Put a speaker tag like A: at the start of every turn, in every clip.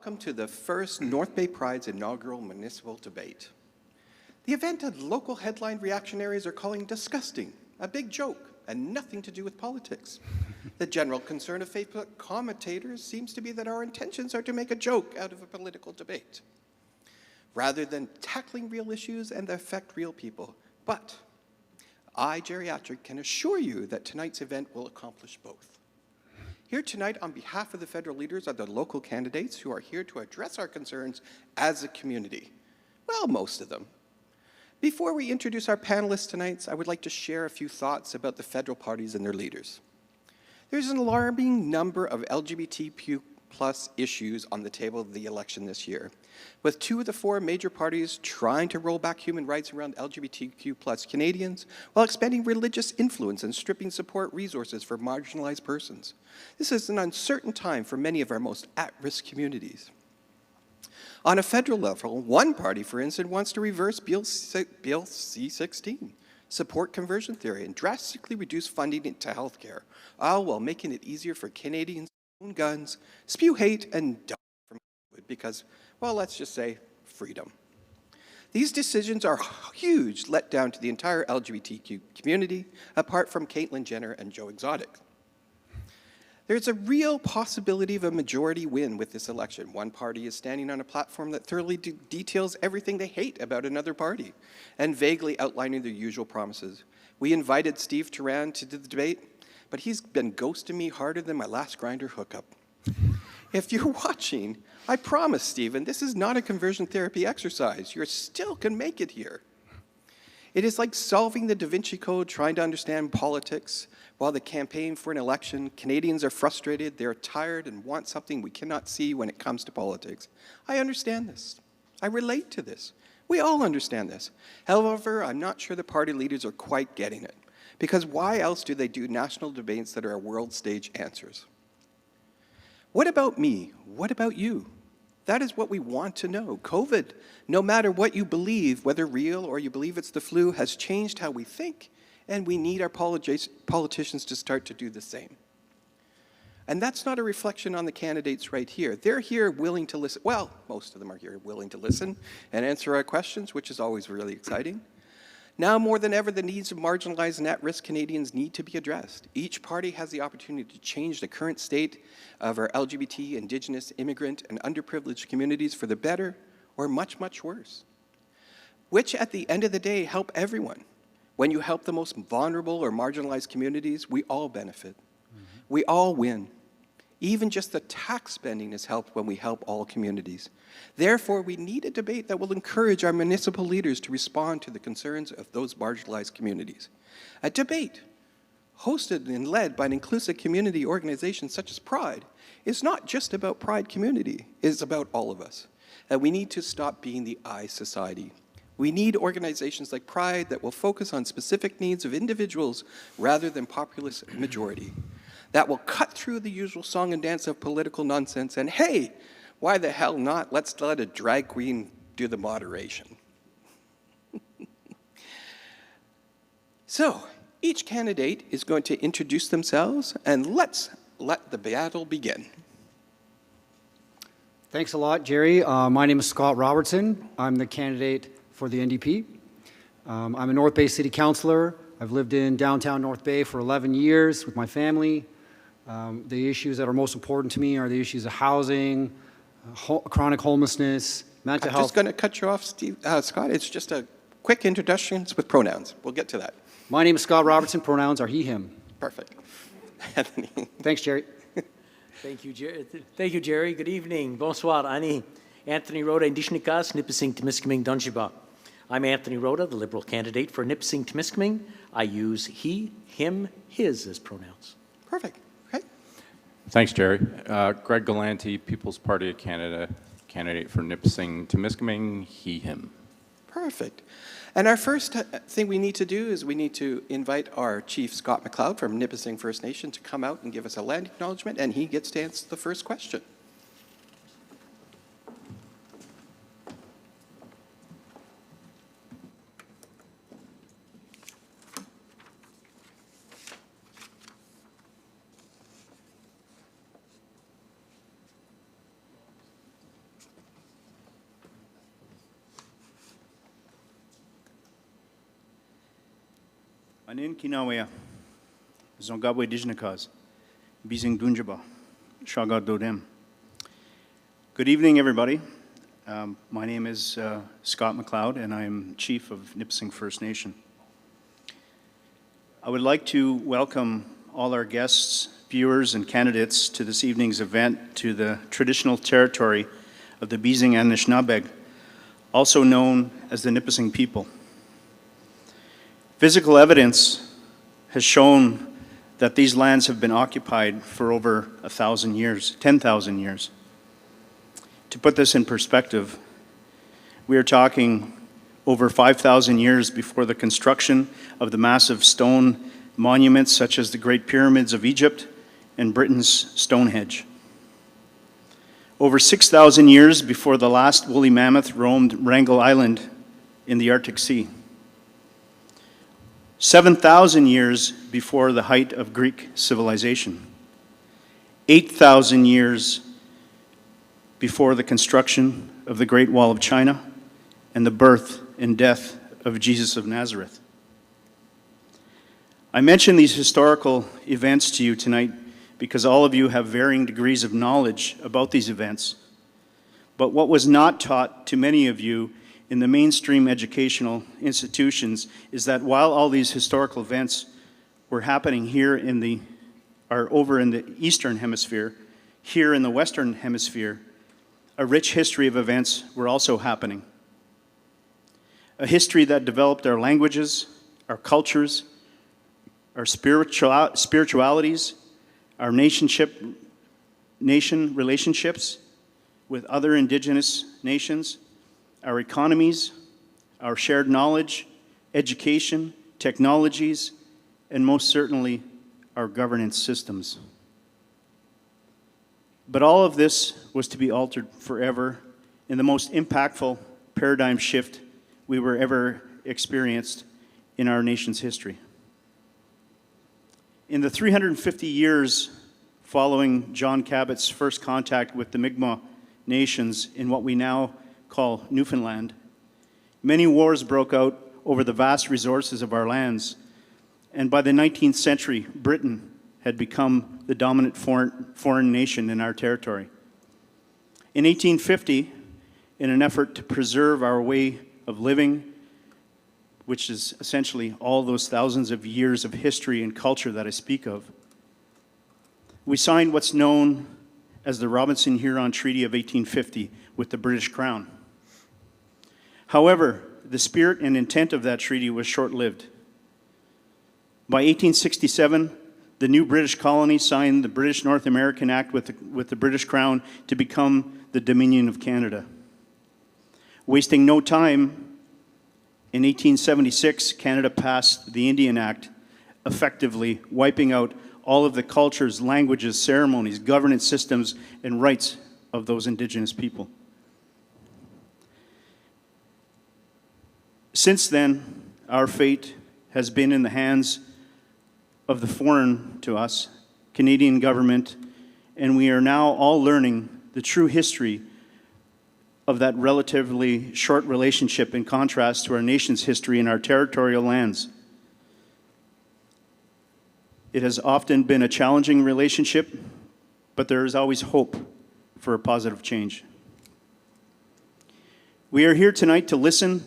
A: welcome to the first North Bay Pride's inaugural municipal debate. The event that local headline reactionaries are calling disgusting, a big joke, and nothing to do with politics. The general concern of Facebook commentators seems to be that our intentions are to make a joke out of a political debate, rather than tackling real issues and that affect real people. But I, geriatric, can assure you that tonight's event will accomplish both. Here tonight on behalf of the federal leaders are the local candidates who are here to address our concerns as a community. Well, most of them. Before we introduce our panelists tonight, I would like to share a few thoughts about the federal parties and their leaders. There's an alarming number of LGBTQ+ issues on the table of the election this year, with 2 of the 4 major parties trying to roll back human rights around LGBTQ+ Canadians while expanding religious influence and stripping support resources for marginalized persons. This is an uncertain time for many of our most at-risk communities. On a federal level, one party, for instance, wants to reverse Bill C-16, support conversion theory, and drastically reduce funding to healthcare, all while making it easier for Canadians to own guns, spew hate, and die from COVID because, well, let's just say freedom. These decisions are huge letdown to the entire LGBTQ community, apart from Caitlyn Jenner and Joe Exotic. There's a real possibility of a majority win with this election. One party is standing on a platform that thoroughly details everything they hate about another party and vaguely outlining their usual promises. We invited Steve Turan to the debate, but he's been ghosting me harder than my last Grindr hookup. If you're watching, I promise, Stephen, this is not a conversion therapy exercise. You still can make it here. It is like solving the Da Vinci Code, trying to understand politics. While the campaign for an election, Canadians are frustrated, they're tired, and want something we cannot see when it comes to politics. I understand this. I relate to this. We all understand this. However, I'm not sure the party leaders are quite getting it. Because why else do they do national debates that are world stage answers? What about me? What about you? That is what we want to know. COVID, no matter what you believe, whether real or you believe it's the flu, has changed how we think, and we need our politicians to start to do the same. And that's not a reflection on the candidates right here. They're here willing to listen. Well, most of them are here willing to listen and answer our questions, which is always really exciting. Now more than ever, the needs of marginalized and at-risk Canadians need to be addressed. Each party has the opportunity to change the current state of our LGBT, Indigenous, immigrant, and underprivileged communities for the better or much, much worse, which at the end of the day help everyone. When you help the most vulnerable or marginalized communities, we all benefit. We all win. Even just the tax spending is helped when we help all communities. Therefore, we need a debate that will encourage our municipal leaders to respond to the concerns of those marginalized communities. A debate hosted and led by an inclusive community organization such as Pride is not just about Pride community, it's about all of us. And we need to stop being the I society. We need organizations like Pride that will focus on specific needs of individuals rather than populist majority. That will cut through the usual song and dance of political nonsense and, hey, why the hell not? Let's let a drag queen do the moderation. So, each candidate is going to introduce themselves, and let's let the battle begin.
B: Thanks a lot, Jerry. My name is Scott Robertson. I'm the candidate for the NDP. I'm a North Bay City Councillor. I've lived in downtown North Bay for 11 years with my family. The issues that are most important to me are the issues of housing, chronic homelessness, mental health.
A: I'm just going to cut you off, Scott. It's just a quick introduction with pronouns. We'll get to that.
B: My name is Scott Robertson. Pronouns are he, him.
A: Perfect. Anthony.
B: Thanks, Jerry.
C: Thank you, Jerry. Thank you, Jerry. Good evening. Bonsoir, Ani. Anthony Rhoda, Indigenous, Nipissing, Timiskaming, Dungiba. I'm Anthony Rhoda, the Liberal candidate for Nipissing, Timiskaming. I use he, him, his as pronouns.
A: Perfect. Okay.
D: Thanks, Jerry. Greg Galanti, People's Party of Canada, candidate for Nipissing, Timiskaming, he, him.
A: Perfect. And our first thing we need to do is we need to invite our Chief Scott Macleod from Nipissing First Nation to come out and give us a land acknowledgement, and he gets to answer the first question.
E: Anin kinawea, zongabwe dijnakas, bising dunjaba, shaga dodem. Good evening, everybody. My name is Scott Macleod, and I am Chief of Nipissing First Nation. I would like to welcome all our guests, viewers, and candidates to this evening's event to the traditional territory of the Bising Anishinabeg, also known as the Nipissing people. Physical evidence has shown that these lands have been occupied for over 1,000 years, 10,000 years. To put this in perspective, we are talking over 5,000 years before the construction of the massive stone monuments such as the Great Pyramids of Egypt and Britain's Stonehenge. Over 6,000 years before the last woolly mammoth roamed Wrangel Island in the Arctic Sea. 7,000 years before the height of Greek civilization. 8,000 years before the construction of the Great Wall of China and the birth and death of Jesus of Nazareth. I mention these historical events to you tonight because all of you have varying degrees of knowledge about these events. But what was not taught to many of you in the mainstream educational institutions is that while all these historical events were happening here over in the Eastern Hemisphere, here in the Western Hemisphere, a rich history of events were also happening. A history that developed our languages, our cultures, our spiritualities, our nation relationships with other Indigenous nations, our economies, our shared knowledge, education, technologies, and most certainly our governance systems. But all of this was to be altered forever in the most impactful paradigm shift we were ever experienced in our nation's history. In the 350 years following John Cabot's first contact with the Mi'kmaq nations in what we now call Newfoundland, many wars broke out over the vast resources of our lands, and by the 19th century, Britain had become the dominant foreign nation in our territory. In 1850, in an effort to preserve our way of living, which is essentially all those thousands of years of history and culture that I speak of, we signed what's known as the Robertson-Huron Treaty of 1850 with the British Crown. However, the spirit and intent of that treaty was short-lived. By 1867, the new British colony signed the British North American Act with the British Crown to become the Dominion of Canada. Wasting no time, in 1876, Canada passed the Indian Act, effectively wiping out all of the cultures, languages, ceremonies, governance systems, and rights of those Indigenous people. Since then, our fate has been in the hands of the foreign to us, Canadian government, and we are now all learning the true history of that relatively short relationship in contrast to our nation's history in our territorial lands. It has often been a challenging relationship, but there is always hope for a positive change. We are here tonight to listen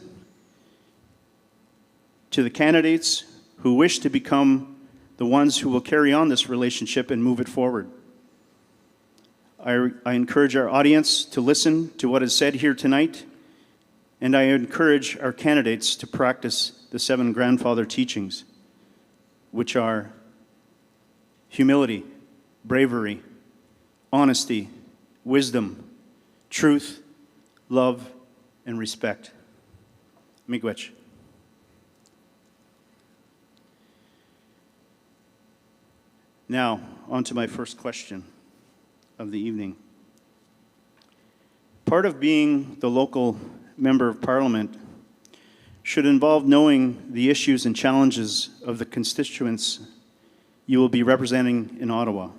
E: to the candidates who wish to become the ones who will carry on this relationship and move it forward. I encourage our audience to listen to what is said here tonight, and I encourage our candidates to practice the 7 grandfather teachings, which are humility, bravery, honesty, wisdom, truth, love, and respect. Miigwech. Now, on to my first question of the evening. Part of being the local member of parliament should involve knowing the issues and challenges of the constituents you will be representing in Ottawa.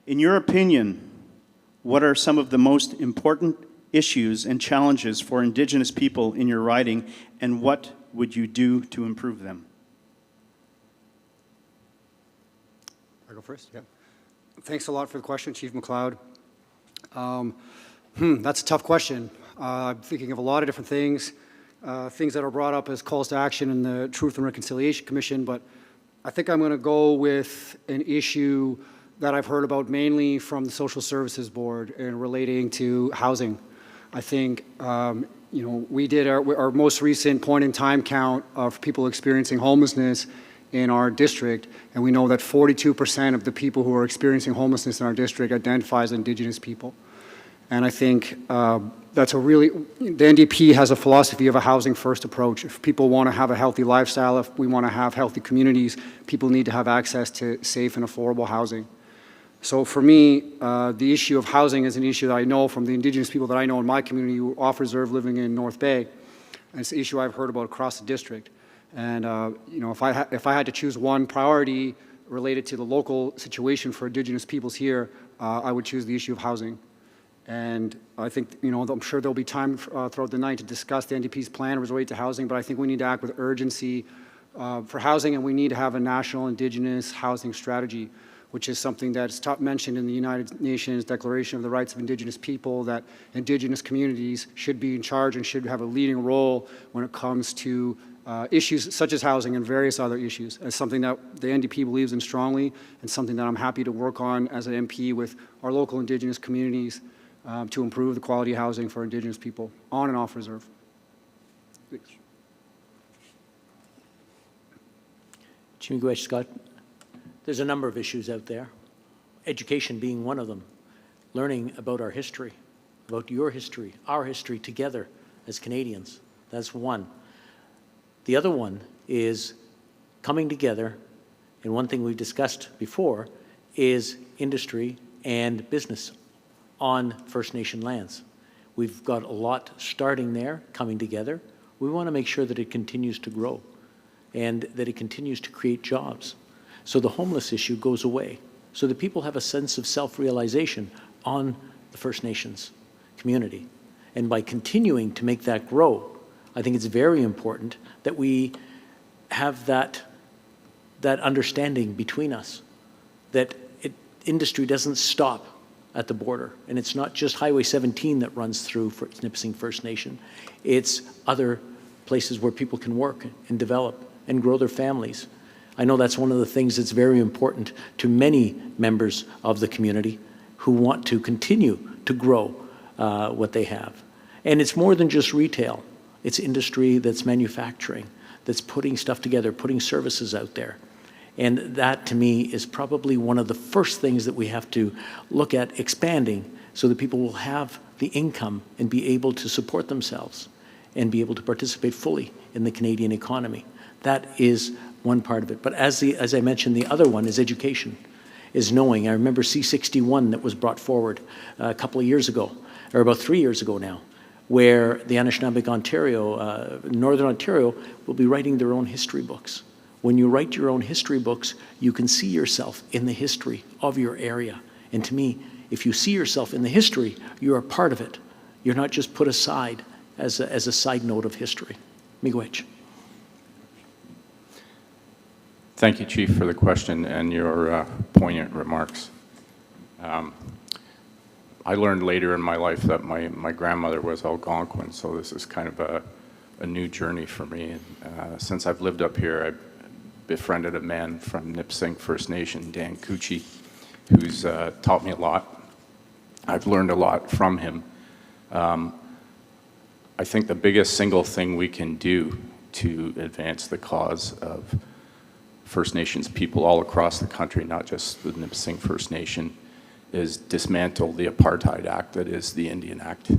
E: In your opinion, what are some of the most important issues and challenges for Indigenous people in your riding, and what would you do to improve them?
B: go first? Yeah. Thanks a lot for the question, Chief Macleod. That's a tough question. I'm thinking of a lot of different things, things that are brought up as calls to action in the Truth and Reconciliation Commission, but I think I'm going to go with an issue that I've heard about mainly from the Social Services Board and relating to housing. I think, we did our most recent point-in-time count of people experiencing homelessness in our district, and we know that 42% of the people who are experiencing homelessness in our district identify as Indigenous people. And I think that's the NDP has a philosophy of a housing-first approach. If people want to have a healthy lifestyle, if we want to have healthy communities, people need to have access to safe and affordable housing. So for me, the issue of housing is an issue that I know from the Indigenous people that I know in my community who off-reserve living in North Bay. And it's an issue I've heard about across the district. And if I had to choose one priority related to the local situation for Indigenous peoples here, I would choose the issue of housing. And I think, I'm sure there'll be time throughout the night to discuss the NDP's plan related to housing, but I think we need to act with urgency for housing, and we need to have a national Indigenous housing strategy, which is something that's mentioned in the United Nations Declaration of the Rights of Indigenous People, that Indigenous communities should be in charge and should have a leading role when it comes to issues such as housing and various other issues. It's something that the NDP believes in strongly, and something that I'm happy to work on as an MP with our local Indigenous communities to improve the quality of housing for Indigenous people on and off reserve.
C: Chimigwech, Scott, there's a number of issues out there, education being one of them, learning about our history, about your history, our history together as Canadians. That's one. The other one is coming together, and one thing we've discussed before is industry and business on First Nation lands. We've got a lot starting there, coming together. We want to make sure that it continues to grow and that it continues to create jobs. So the homeless issue goes away, so that people have a sense of self-realization on the First Nations community. And by continuing to make that grow, I think it's very important that we have that understanding between us, that industry doesn't stop at the border. And it's not just Highway 17 that runs through Nipissing First Nation. It's other places where people can work and develop and grow their families. I know that's one of the things that's very important to many members of the community who want to continue to grow what they have. And it's more than just retail. It's industry that's manufacturing, that's putting stuff together, putting services out there. And that, to me, is probably one of the first things that we have to look at expanding so that people will have the income and be able to support themselves and be able to participate fully in the Canadian economy. That is one part of it. But as I mentioned, the other one is education, is knowing. I remember C61 that was brought forward a couple of years ago, or about 3 years ago now, where the Anishinaabeg Ontario, Northern Ontario, will be writing their own history books. When you write your own history books, you can see yourself in the history of your area. And to me, if you see yourself in the history, you're a part of it. You're not just put aside as a side note of history. Miigwech.
D: Thank you, Chief, for the question and your poignant remarks. I learned later in my life that my grandmother was Algonquin, so this is kind of a new journey for me. And, since I've lived up here, I've befriended a man from Nipissing First Nation, Dan Cucci, who's taught me a lot. I've learned a lot from him. I think the biggest single thing we can do to advance the cause of First Nations people all across the country, not just the Nipissing First Nation, is dismantle the apartheid act that is the Indian Act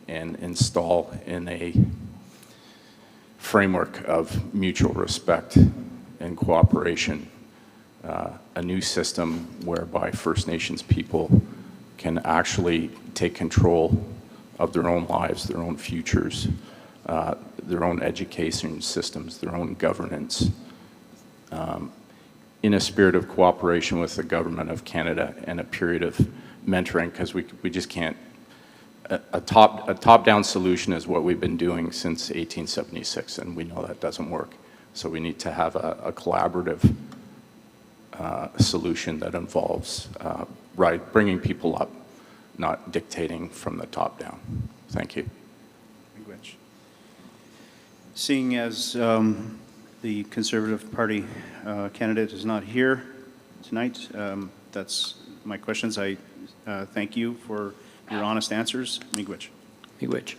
D: and install in a framework of mutual respect and cooperation a new system whereby First Nations people can actually take control of their own lives, their own futures, their own education systems, their own governance, in a spirit of cooperation with the Government of Canada and a period of mentoring, because we just can't. A top-down solution is what we've been doing since 1876, and we know that doesn't work. So we need to have a collaborative solution that involves bringing people up, not dictating from the top down. Thank you.
E: Miigwech. Seeing as the Conservative Party candidate is not here tonight, that's my questions. I thank you for your honest answers. Miigwech.
C: Miigwech.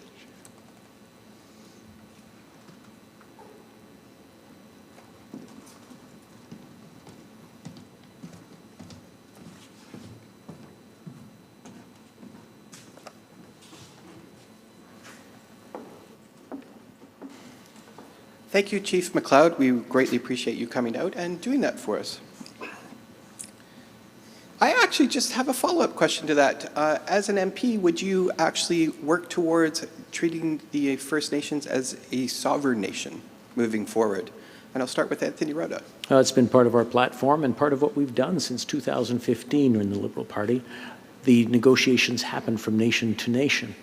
A: Thank you, Chief Macleod. We greatly appreciate you coming out and doing that for us. I actually just have a follow-up question to that. As an MP, would you actually work towards treating the First Nations as a sovereign nation moving forward? And I'll start with Anthony Rota.
C: It's been part of our platform and part of what we've done since 2015 in the Liberal Party. The negotiations happen from nation to nation,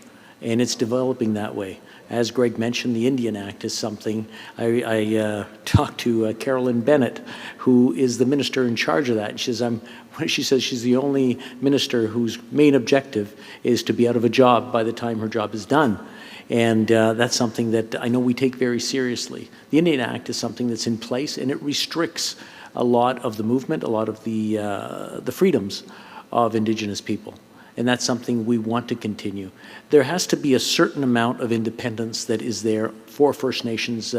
C: and it's developing that way. As Greg mentioned, the Indian Act is something. I talked to Carolyn Bennett, who is the minister in charge of that. And she says she's the only minister whose main objective is to be out of a job by the time her job is done. And that's something that I know we take very seriously. The Indian Act is something that's in place, and it restricts a lot of the movement, a lot of the freedoms of Indigenous people. And that's something we want to continue. There has to be a certain amount of independence that is there for First Nations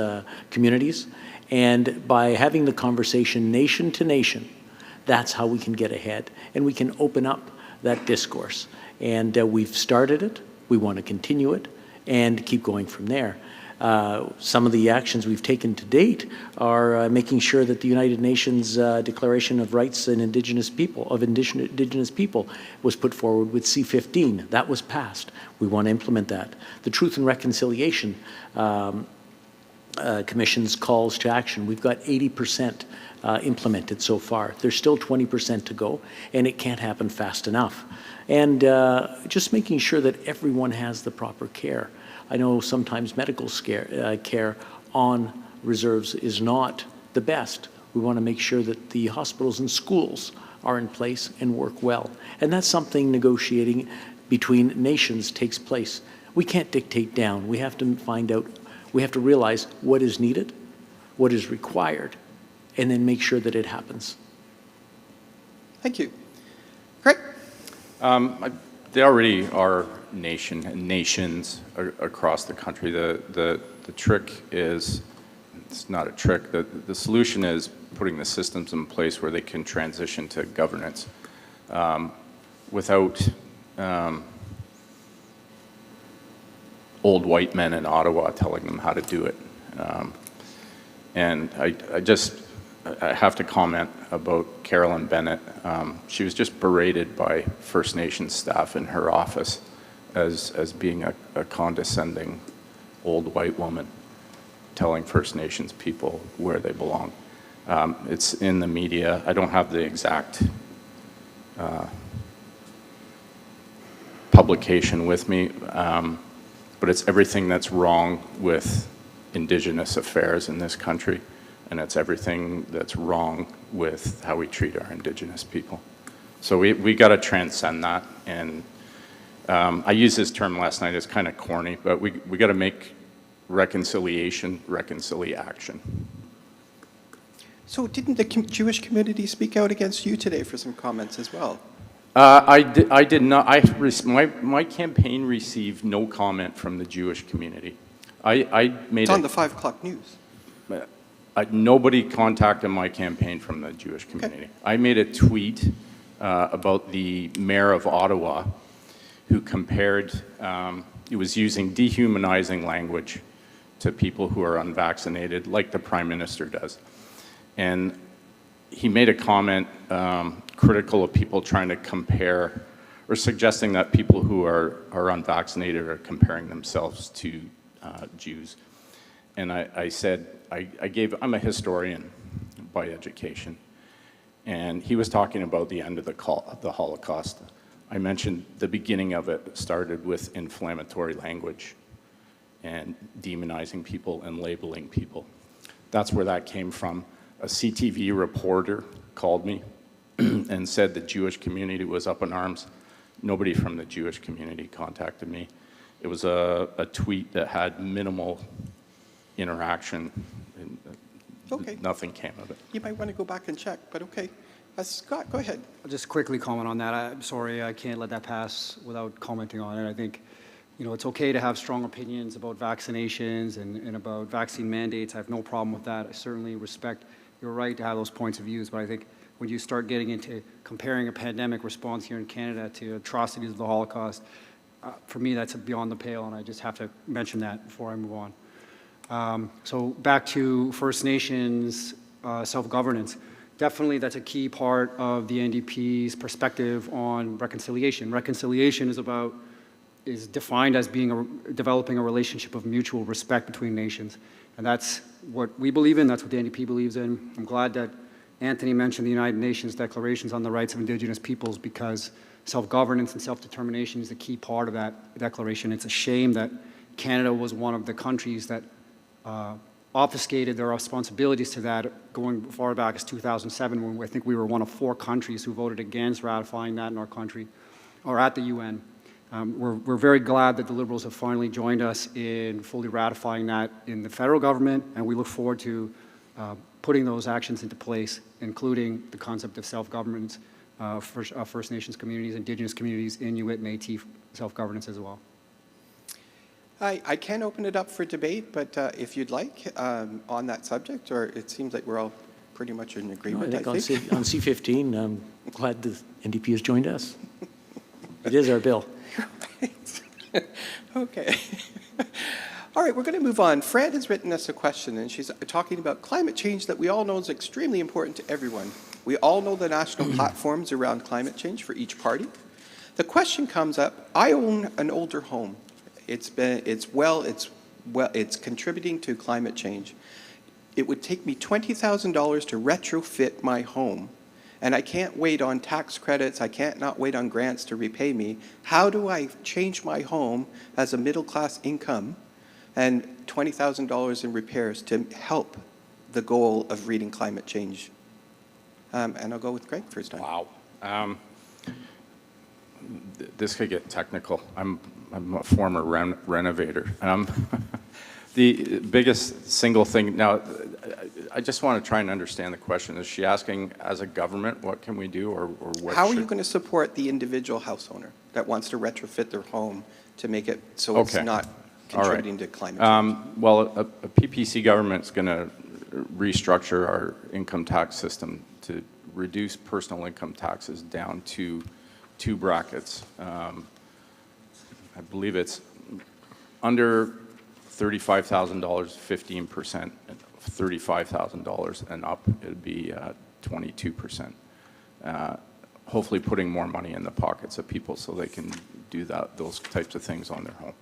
C: communities. And by having the conversation nation to nation, that's how we can get ahead. And we can open up that discourse. And we've started it. We want to continue it and keep going from there. Some of the actions we've taken to date are making sure that the United Nations Declaration of Rights and Indigenous People was put forward with C-15. That was passed. We want to implement that. The Truth and Reconciliation Commission's calls to action, we've got 80% implemented so far. There's still 20% to go, and it can't happen fast enough. And just making sure that everyone has the proper care. I know sometimes medical care on reserves is not the best. We want to make sure that the hospitals and schools are in place and work well. And that's something negotiating between nations takes place. We can't dictate down. We have to find out, we have to realize what is needed, what is required, and then make sure that it happens.
A: Thank you. Greg?
D: They already are nations across the country. The trick is, it's not a trick, the solution is putting the systems in place where they can transition to governance without old white men in Ottawa telling them how to do it. And I have to comment about Carolyn Bennett. She was just berated by First Nations staff in her office as being a condescending old white woman telling First Nations people where they belong. It's in the media. I don't have the exact publication with me, but it's everything that's wrong with Indigenous affairs in this country. And it's everything that's wrong with how we treat our Indigenous people. So we got to transcend that. And I used this term last night, it's kind of corny, but we got to make reconciliation action.
A: So didn't the Jewish community speak out against you today for some comments as well?
D: I did not. My campaign received no comment from the Jewish community.
A: It's on the 5 o'clock news.
D: Nobody contacted my campaign from the Jewish community. Okay. I made a tweet about the mayor of Ottawa who compared, he was using dehumanizing language to people who are unvaccinated, like the Prime Minister does. And he made a comment critical of people trying to compare, or suggesting that people who are unvaccinated are comparing themselves to Jews. And I said, I'm a historian by education, and he was talking about the end of the Holocaust. I mentioned the beginning of it started with inflammatory language and demonizing people and labeling people. That's where that came from. a CTV reporter called me and said the Jewish community was up in arms. Nobody from the Jewish community contacted me. It was a tweet that had minimal interaction, and
A: Okay.
D: nothing came of it.
A: You might want to go back and check, but okay. Scott, go ahead.
B: I'll just quickly comment on that. I'm sorry, I can't let that pass without commenting on it. I think, it's okay to have strong opinions about vaccinations and about vaccine mandates. I have no problem with that. I certainly respect your right to have those points of views, but I think when you start getting into comparing a pandemic response here in Canada to atrocities of the Holocaust, for me, that's beyond the pale, and I just have to mention that before I move on. So back to First Nations self-governance. Definitely, that's a key part of the NDP's perspective on reconciliation. Reconciliation is defined as developing a relationship of mutual respect between nations. And that's what we believe in, that's what the NDP believes in. I'm glad that Anthony mentioned the United Nations Declarations on the Rights of Indigenous Peoples, because self-governance and self-determination is a key part of that declaration. It's a shame that Canada was one of the countries that obfuscated their responsibilities to that going far back as 2007, when I think we were one of 4 countries who voted against ratifying that in our country, or at the UN. We're very glad that the Liberals have finally joined us in fully ratifying that in the federal government, and we look forward to putting those actions into place, including the concept of self-governance, First Nations communities, Indigenous communities, Inuit, Métis self-governance as well.
A: I can open it up for debate, but if you'd like, on that subject, or it seems like we're all pretty much in agreement,
C: I think on C-15, I'm glad the NDP has joined us. It is our bill.
A: Okay. All right, we're going to move on. Fran has written us a question, and she's talking about climate change that we all know is extremely important to everyone. We all know the national platforms around climate change for each party. The question comes up, I own an older home. It's contributing to climate change. It would take me $20,000 to retrofit my home, and I can't wait on tax credits. I can't not wait on grants to repay me. How do I change my home as a middle-class income and $20,000 in repairs to help the goal of reading climate change? And I'll go with Greg first time.
D: Wow. This could get technical. I'm a former renovator. The biggest single thing, now, I just want to try and understand the question. Is she asking, as a government, what can we do, or what?
A: How are you going to support the individual house owner that wants to retrofit their home to make it so it's not contributing to climate change?
D: Well, a PPC government's going to restructure our income tax system to reduce personal income taxes down to 2 brackets. I believe it's under $35,000, 15%, $35,000 and up, it'd be 22%. Hopefully putting more money in the pockets of people so they can do those types of things on their home.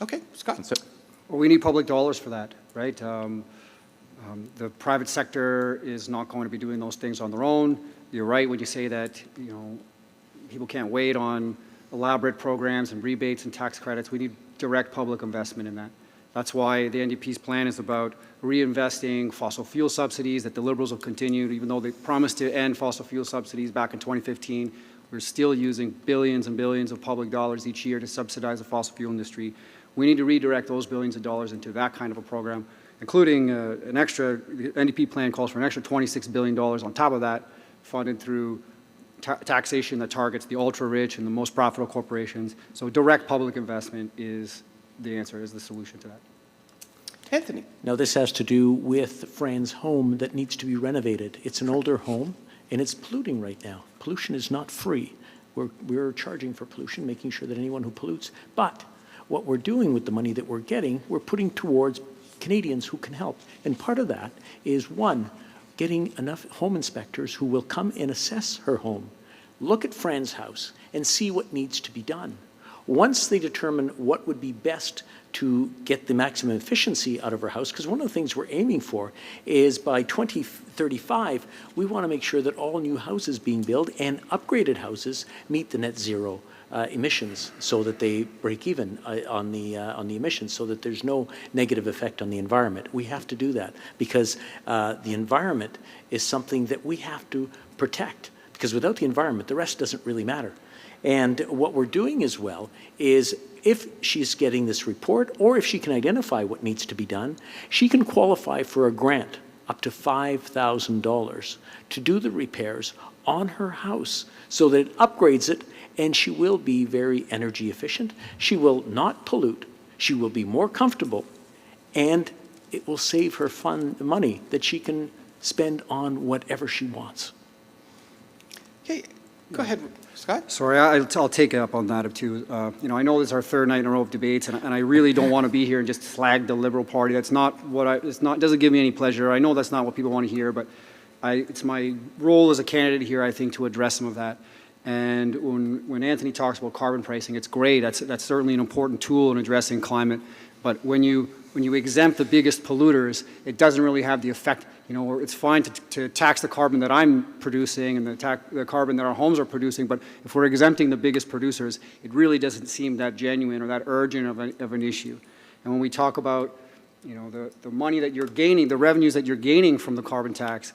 A: Okay, Scott.
D: That's it.
B: Well, we need public dollars for that, right? The private sector is not going to be doing those things on their own. You're right when you say that, people can't wait on elaborate programs and rebates and tax credits. We need direct public investment in that. That's why the NDP's plan is about reinvesting fossil fuel subsidies that the Liberals have continued, even though they promised to end fossil fuel subsidies back in 2015. We're still using billions and billions of public dollars each year to subsidize the fossil fuel industry. We need to redirect those billions of dollars into that kind of a program, including the NDP plan calls for an extra $26 billion on top of that, funded through taxation that targets the ultra-rich and the most profitable corporations. So direct public investment is the answer, is the solution to that.
A: Anthony.
C: Now, this has to do with Fran's home that needs to be renovated. It's an older home, and it's polluting right now. Pollution is not free. We're charging for pollution, making sure that anyone who pollutes. But what we're doing with the money that we're getting, we're putting towards Canadians who can help. And part of that is, one, getting enough home inspectors who will come and assess her home, look at Fran's house, and see what needs to be done. Once they determine what would be best to get the maximum efficiency out of her house, because one of the things we're aiming for is by 2035, we want to make sure that all new houses being built and upgraded houses meet the net zero emissions so that they break even on the emissions so that there's no negative effect on the environment. We have to do that because the environment is something that we have to protect, because without the environment, the rest doesn't really matter. And what we're doing as well is if she's getting this report or if she can identify what needs to be done, she can qualify for a grant up to $5,000 to do the repairs on her house so that it upgrades it, and she will be very energy efficient. She will not pollute. She will be more comfortable, and it will save her money that she can spend on whatever she wants.
A: Okay, go ahead, Scott.
B: Sorry, I'll take up on that too. I know this is our third night in a row of debates, and I really don't want to be here and just slag the Liberal Party. That's not what it doesn't give me any pleasure. I know that's not what people want to hear, but it's my role as a candidate here, I think, to address some of that. And when Anthony talks about carbon pricing, it's great. That's certainly an important tool in addressing climate. But when you exempt the biggest polluters, it doesn't really have the effect. It's fine to tax the carbon that I'm producing and the carbon that our homes are producing, but if we're exempting the biggest producers, it really doesn't seem that genuine or that urgent of an issue. And when we talk about, the money that you're gaining, the revenues that you're gaining from the carbon tax,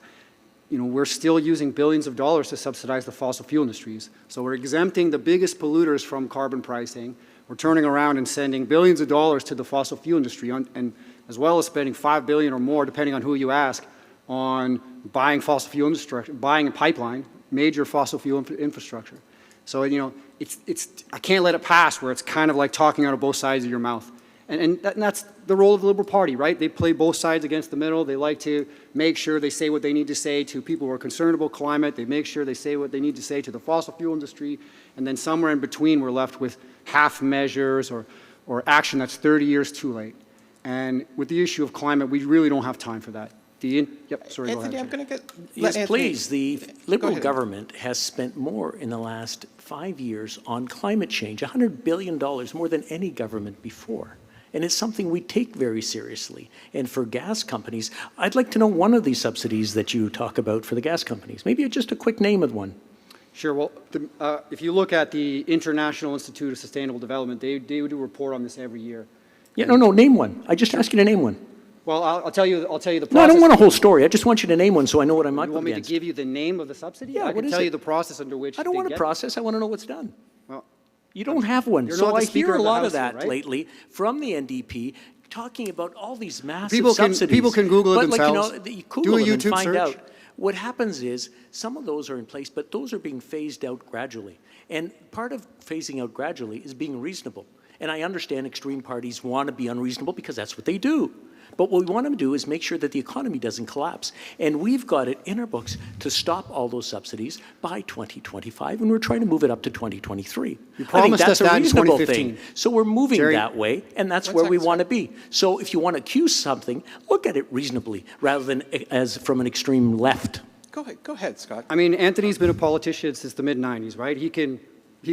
B: we're still using billions of dollars to subsidize the fossil fuel industries. So we're exempting the biggest polluters from carbon pricing. We're turning around and sending billions of dollars to the fossil fuel industry, and as well as spending $5 billion or more, depending on who you ask, on buying fossil fuel infrastructure, buying a pipeline, major fossil fuel infrastructure. So, I can't let it pass where it's kind of like talking out of both sides of your mouth. And that's the role of the Liberal Party, right? They play both sides against the middle. They like to make sure they say what they need to say to people who are concerned about climate. They make sure they say what they need to say to the fossil fuel industry. And then somewhere in between, we're left with half measures or action that's 30 years too late. And with the issue of climate, we really don't have time for that. Sorry,
A: Anthony,
B: go ahead.
A: I'm going to
C: Yes, please. The Liberal government has spent more in the last 5 years on climate change, $100 billion, more than any government before. And it's something we take very seriously. And for gas companies, I'd like to know one of these subsidies that you talk about for the gas companies. Maybe just a quick name of one.
B: Sure. Well, if you look at the International Institute of Sustainable Development, they do a report on this every year.
C: Yeah, no, name one. I just ask you to name one.
B: Well, I'll tell you the process.
C: No, I don't want a whole story. I just want you to name one so I know what I'm up against.
B: You want me to give you the name of the subsidy?
C: Yeah,
B: I
C: what
B: can
C: is
B: tell
C: it?
B: you the process under which
C: I don't
B: they
C: want a
B: get
C: process. I want to know what's done.
B: Well,
C: you don't have one.
B: You're
C: So
B: not the
C: I
B: Speaker
C: hear a
B: of the
C: lot
B: House
C: of that
B: here, right?
C: lately from the NDP talking about all these massive
B: People can
C: subsidies.
B: Google it
C: but
B: themselves.
C: You
B: Do
C: Google
B: a
C: them and
B: YouTube
C: find
B: search.
C: out. What happens is some of those are in place, but those are being phased out gradually. And part of phasing out gradually is being reasonable. And I understand extreme parties want to be unreasonable because that's what they do. But what we want to do is make sure that the economy doesn't collapse. And we've got it in our books to stop all those subsidies by 2025, and we're trying to move it up to 2023.
B: You
C: I think
B: promised
C: that's
B: us
C: a
B: that in
C: reasonable
B: 2015.
C: thing. So we're moving
B: Jerry-
C: that way, and that's
A: One
C: where we
A: second,
C: want to be. So if you want to accuse something, look at it reasonably rather than as from an extreme left.
A: Go ahead, Scott.
B: I mean, Anthony's been a politician since the mid-'90s, right? He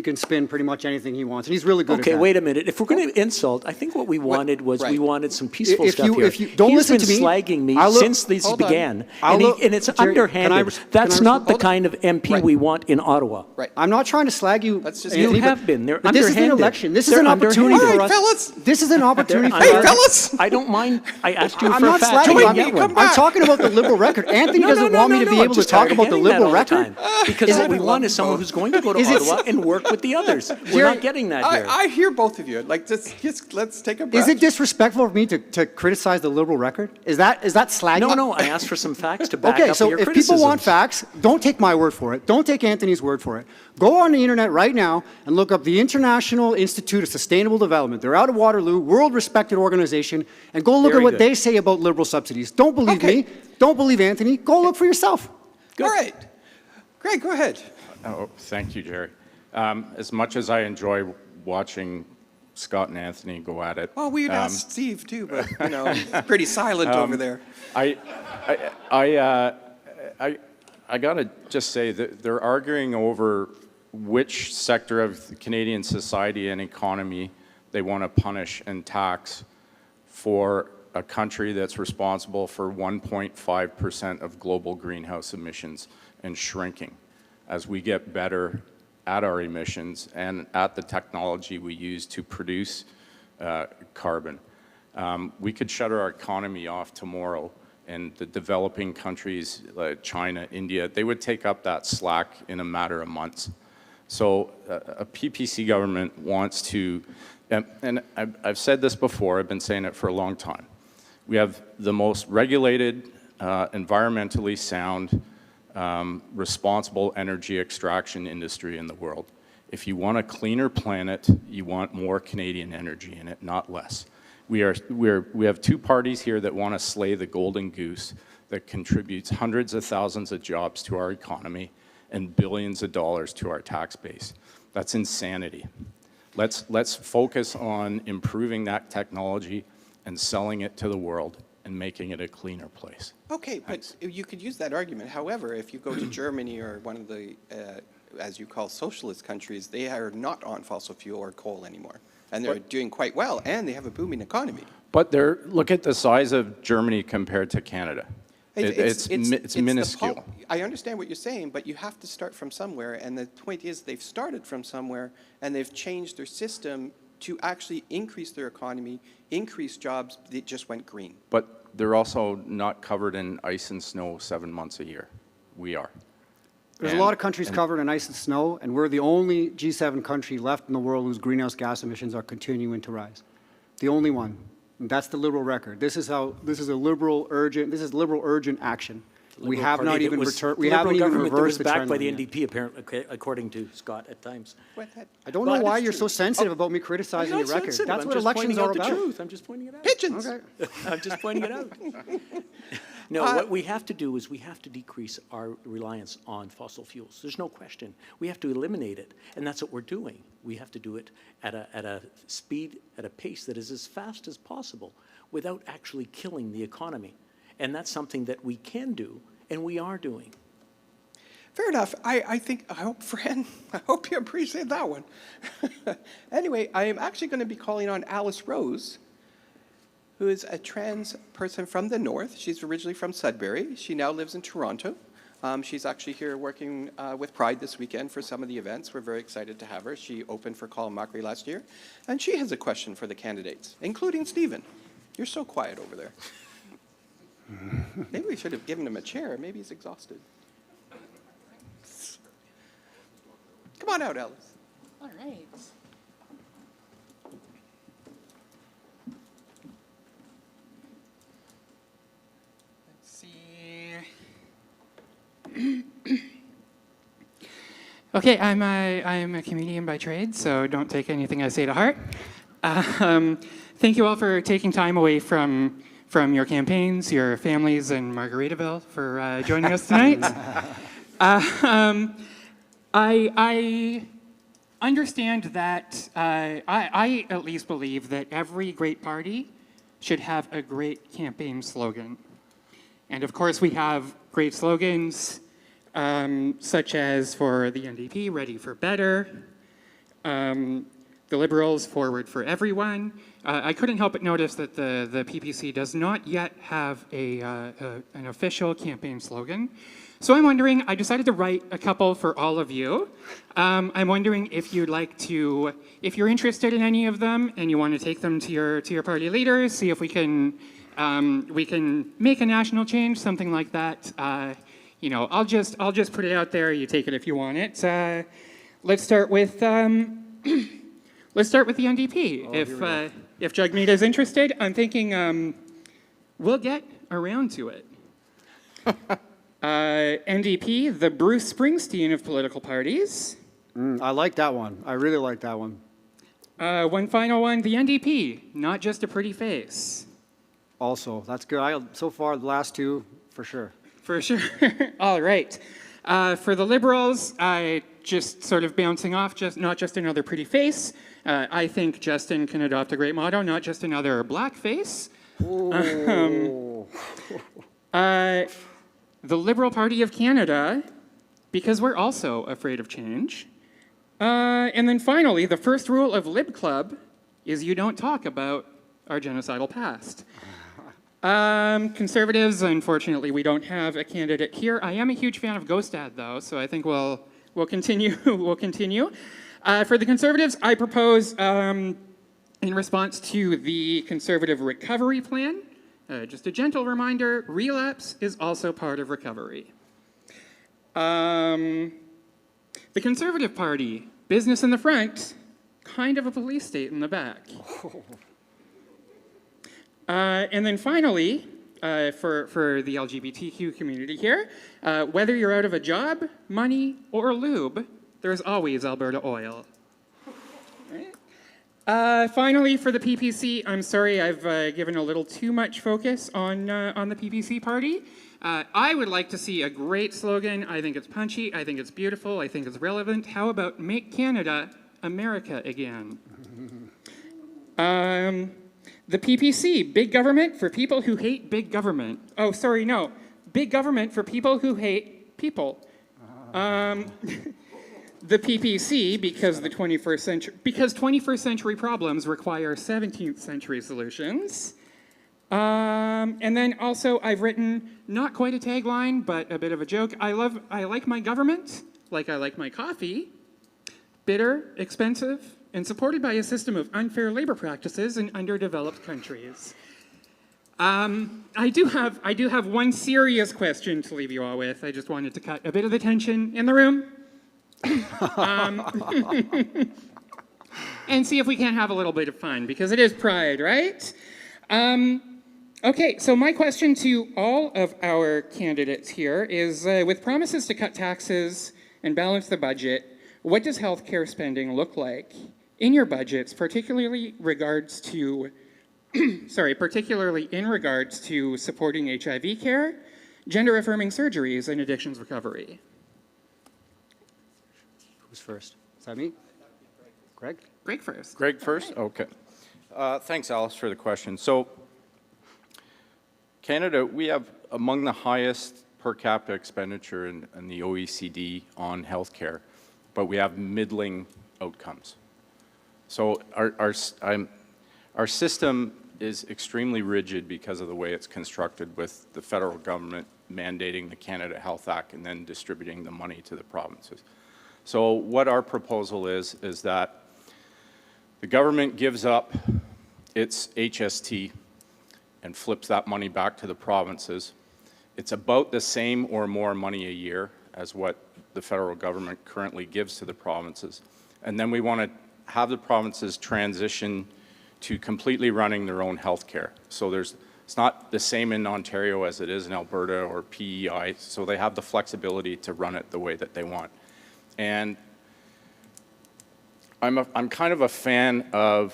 B: can spin pretty much anything he wants, and he's really good at that.
C: Okay, wait a minute. If we're going to insult, I think what we wanted was we
A: right.
C: wanted some peaceful
B: If
C: stuff
B: you-
C: here.
B: if you- don't
C: He's
B: listen
C: been
B: to me.
C: slagging me
B: I'll look-
C: since this
A: Hold on.
C: began,
B: I'll
C: and,
B: look-
C: and it's
B: Jerry, can I
C: underhanded.
B: res-
C: That's
B: can I
C: not the
A: res-
C: kind of MP
A: Right.
C: we want in Ottawa.
A: Right.
B: I'm not trying to slag you.
A: Let's just-
B: Anthony,
C: You have
B: but-
C: been. They're
B: but this is an
C: underhanded.
B: election. This is
C: They're
B: an opportunity
C: underhanded.
B: for
A: All
B: us.
A: right, fellas.
B: This is an opportunity for
A: Hey,
B: us.
A: fellas.
C: I don't mind. I asked you
B: I'm
C: for a
B: not
C: fact.
B: slagging
C: You
B: you.
C: can get one.
A: Come
B: I'm
A: back.
B: talking about the liberal record. Anthony doesn't want me to be able to talk about the liberal record.
C: Because
B: Is
C: what
B: it-
C: we want is someone who's going to go to
B: Is it-
C: Ottawa and work with the others. We're
B: Jerry,
C: not getting that here.
A: I hear both of you. Like, just let's take a breath.
B: Is it disrespectful for me to criticize the liberal record? Is that slagging?
C: No, I asked for some facts to back
B: Okay,
C: up
B: so
C: your
B: if
C: criticisms.
B: people want facts, don't take my word for it. Don't take Anthony's word for it. Go on the internet right now and look up the International Institute of Sustainable Development. They're out of Waterloo, world-respected organization, and go look
C: Very
B: at what
C: good.
B: they say about liberal subsidies. Don't believe
A: Okay.
B: me. Don't believe Anthony. Go look for yourself.
A: All right. Greg, go ahead.
D: Oh, thank you, Jerry. As much as I enjoy watching Scott and Anthony go at it,
A: Well, we'd ask Steve too, but he's pretty silent over there.
D: I gotta just say that they're arguing over which sector of Canadian society and economy they want to punish and tax for a country that's responsible for 1.5% of global greenhouse emissions and shrinking. As we get better at our emissions and at the technology we use to produce carbon. We could shut our economy off tomorrow, and the developing countries like China, India, they would take up that slack in a matter of months. So a PPC government wants to, and I've said this before, I've been saying it for a long time. We have the most regulated, environmentally sound, responsible energy extraction industry in the world. If you want a cleaner planet, you want more Canadian energy in it, not less. We have two parties here that want to slay the golden goose that contributes hundreds of thousands of jobs to our economy and billions of dollars to our tax base. That's insanity. Let's focus on improving that technology and selling it to the world and making it a cleaner place.
A: Okay, but you could use that argument. However, if you go to Germany or one of the, as you call, socialist countries, they are not on fossil fuel or coal anymore. And they're doing quite well, and they have a booming economy.
D: But look at the size of Germany compared to Canada. It's minuscule.
A: I understand what you're saying, but you have to start from somewhere. And the point is they've started from somewhere, and they've changed their system to actually increase their economy, increase jobs. It just went green.
D: But they're also not covered in ice and snow 7 months a year. We are.
B: There's a lot of countries covered in ice and snow, and we're the only G7 country left in the world whose greenhouse gas emissions are continuing to rise. The only one. And that's the Liberal record. This is liberal urgent action. We have not even returned. We haven't even reversed the trend.
C: Backed by the NDP, apparently, according to Scott at times.
B: I don't know why you're so sensitive about me criticizing your record. That's what elections are about.
C: I'm just pointing it out.
A: Pigeons!
C: Okay. I'm just pointing it out. No, what we have to do is we have to decrease our reliance on fossil fuels. There's no question. We have to eliminate it, and that's what we're doing. We have to do it at a speed, at a pace that is as fast as possible without actually killing the economy. And that's something that we can do, and we are doing.
A: Fair enough. I hope, Fran, I hope you appreciate that one. Anyway, I am actually going to be calling on Alice Rose, who is a trans person from the north. She's originally from Sudbury. She now lives in Toronto. She's actually here working with Pride this weekend for some of the events. We're very excited to have her. She opened for Colin Mockery last year. And she has a question for the candidates, including Stephen. You're so quiet over there. Maybe we should have given him a chair. Maybe he's exhausted. Come on out, Alice.
F: All right. Let's see. Okay, I'm a comedian by trade, so don't take anything I say to heart. Thank you all for taking time away from your campaigns, your families, and Margaritaville for joining us tonight. I understand that I at least believe that every great party should have a great campaign slogan. And of course, we have great slogans such as for the NDP, Ready for Better, the Liberals, Forward for Everyone. I couldn't help but notice that the PPC does not yet have an official campaign slogan. So I'm wondering, I decided to write a couple for all of you. I'm wondering if you'd like to, if you're interested in any of them and you want to take them to your party leaders, see if we can make a national change, something like that. You know, I'll just put it out there. You take it if you want it. Let's start with the NDP. If Jagmeet is interested, I'm thinking we'll get around to it. NDP, the Bruce Springsteen of political parties.
B: I like that one. I really like that one.
F: One final one, the NDP, not just a pretty face.
B: Also, that's good. So far, the last two, for sure.
F: For sure. All right. For the Liberals, just sort of bouncing off, not just another pretty face. I think Justin can adopt a great motto, not just another black face. The Liberal Party of Canada, because we're also afraid of change. And then finally, the first rule of Lib Club is you don't talk about our genocidal past. Conservatives, unfortunately, we don't have a candidate here. I am a huge fan of Ghost Ad, though, so I think we'll we'll continue. We'll continue. For the Conservatives, I propose, in response to the Conservative Recovery Plan, just a gentle reminder, relapse is also part of recovery. The Conservative Party, business in the front, kind of a police state in the back. And then finally, for the LGBTQ community here, whether you're out of a job, money, or lube, there's always Alberta Oil. Finally, for the PPC, I'm sorry I've given a little too much focus on the PPC party. I would like to see a great slogan. I think it's punchy. I think it's beautiful. I think it's relevant. How about Make Canada America Again? The PPC, big government for people who hate big government. Oh, sorry, no. Big government for people who hate people. The PPC, because 21st century problems require 17th century solutions. And then also I've written not quite a tagline, but a bit of a joke. I like my government like I like my coffee. Bitter, expensive, and supported by a system of unfair labor practices in underdeveloped countries. I do have one serious question to leave you all with. I just wanted to cut a bit of the tension in the room. And see if we can't have a little bit of fun, because it is Pride, right? Okay, so my question to all of our candidates here is, with promises to cut taxes and balance the budget, what does healthcare spending look like in your budgets, particularly regards to, particularly in regards to supporting HIV care, gender-affirming surgeries, and addictions recovery?
B: Who's first? Is that me? Greg?
F: Greg first.
D: Greg first? Okay. Thanks, Alice, for the question. So, Canada, we have among the highest per capita expenditure in the OECD on healthcare, but we have middling outcomes. So our system is extremely rigid because of the way it's constructed, with the federal government mandating the Canada Health Act and then distributing the money to the provinces. So what our proposal is that the government gives up its HST and flips that money back to the provinces. It's about the same or more money a year as what the federal government currently gives to the provinces. And then we want to have the provinces transition to completely running their own health care. So it's not the same in Ontario as it is in Alberta or PEI, so they have the flexibility to run it the way that they want. And I'm kind of a fan of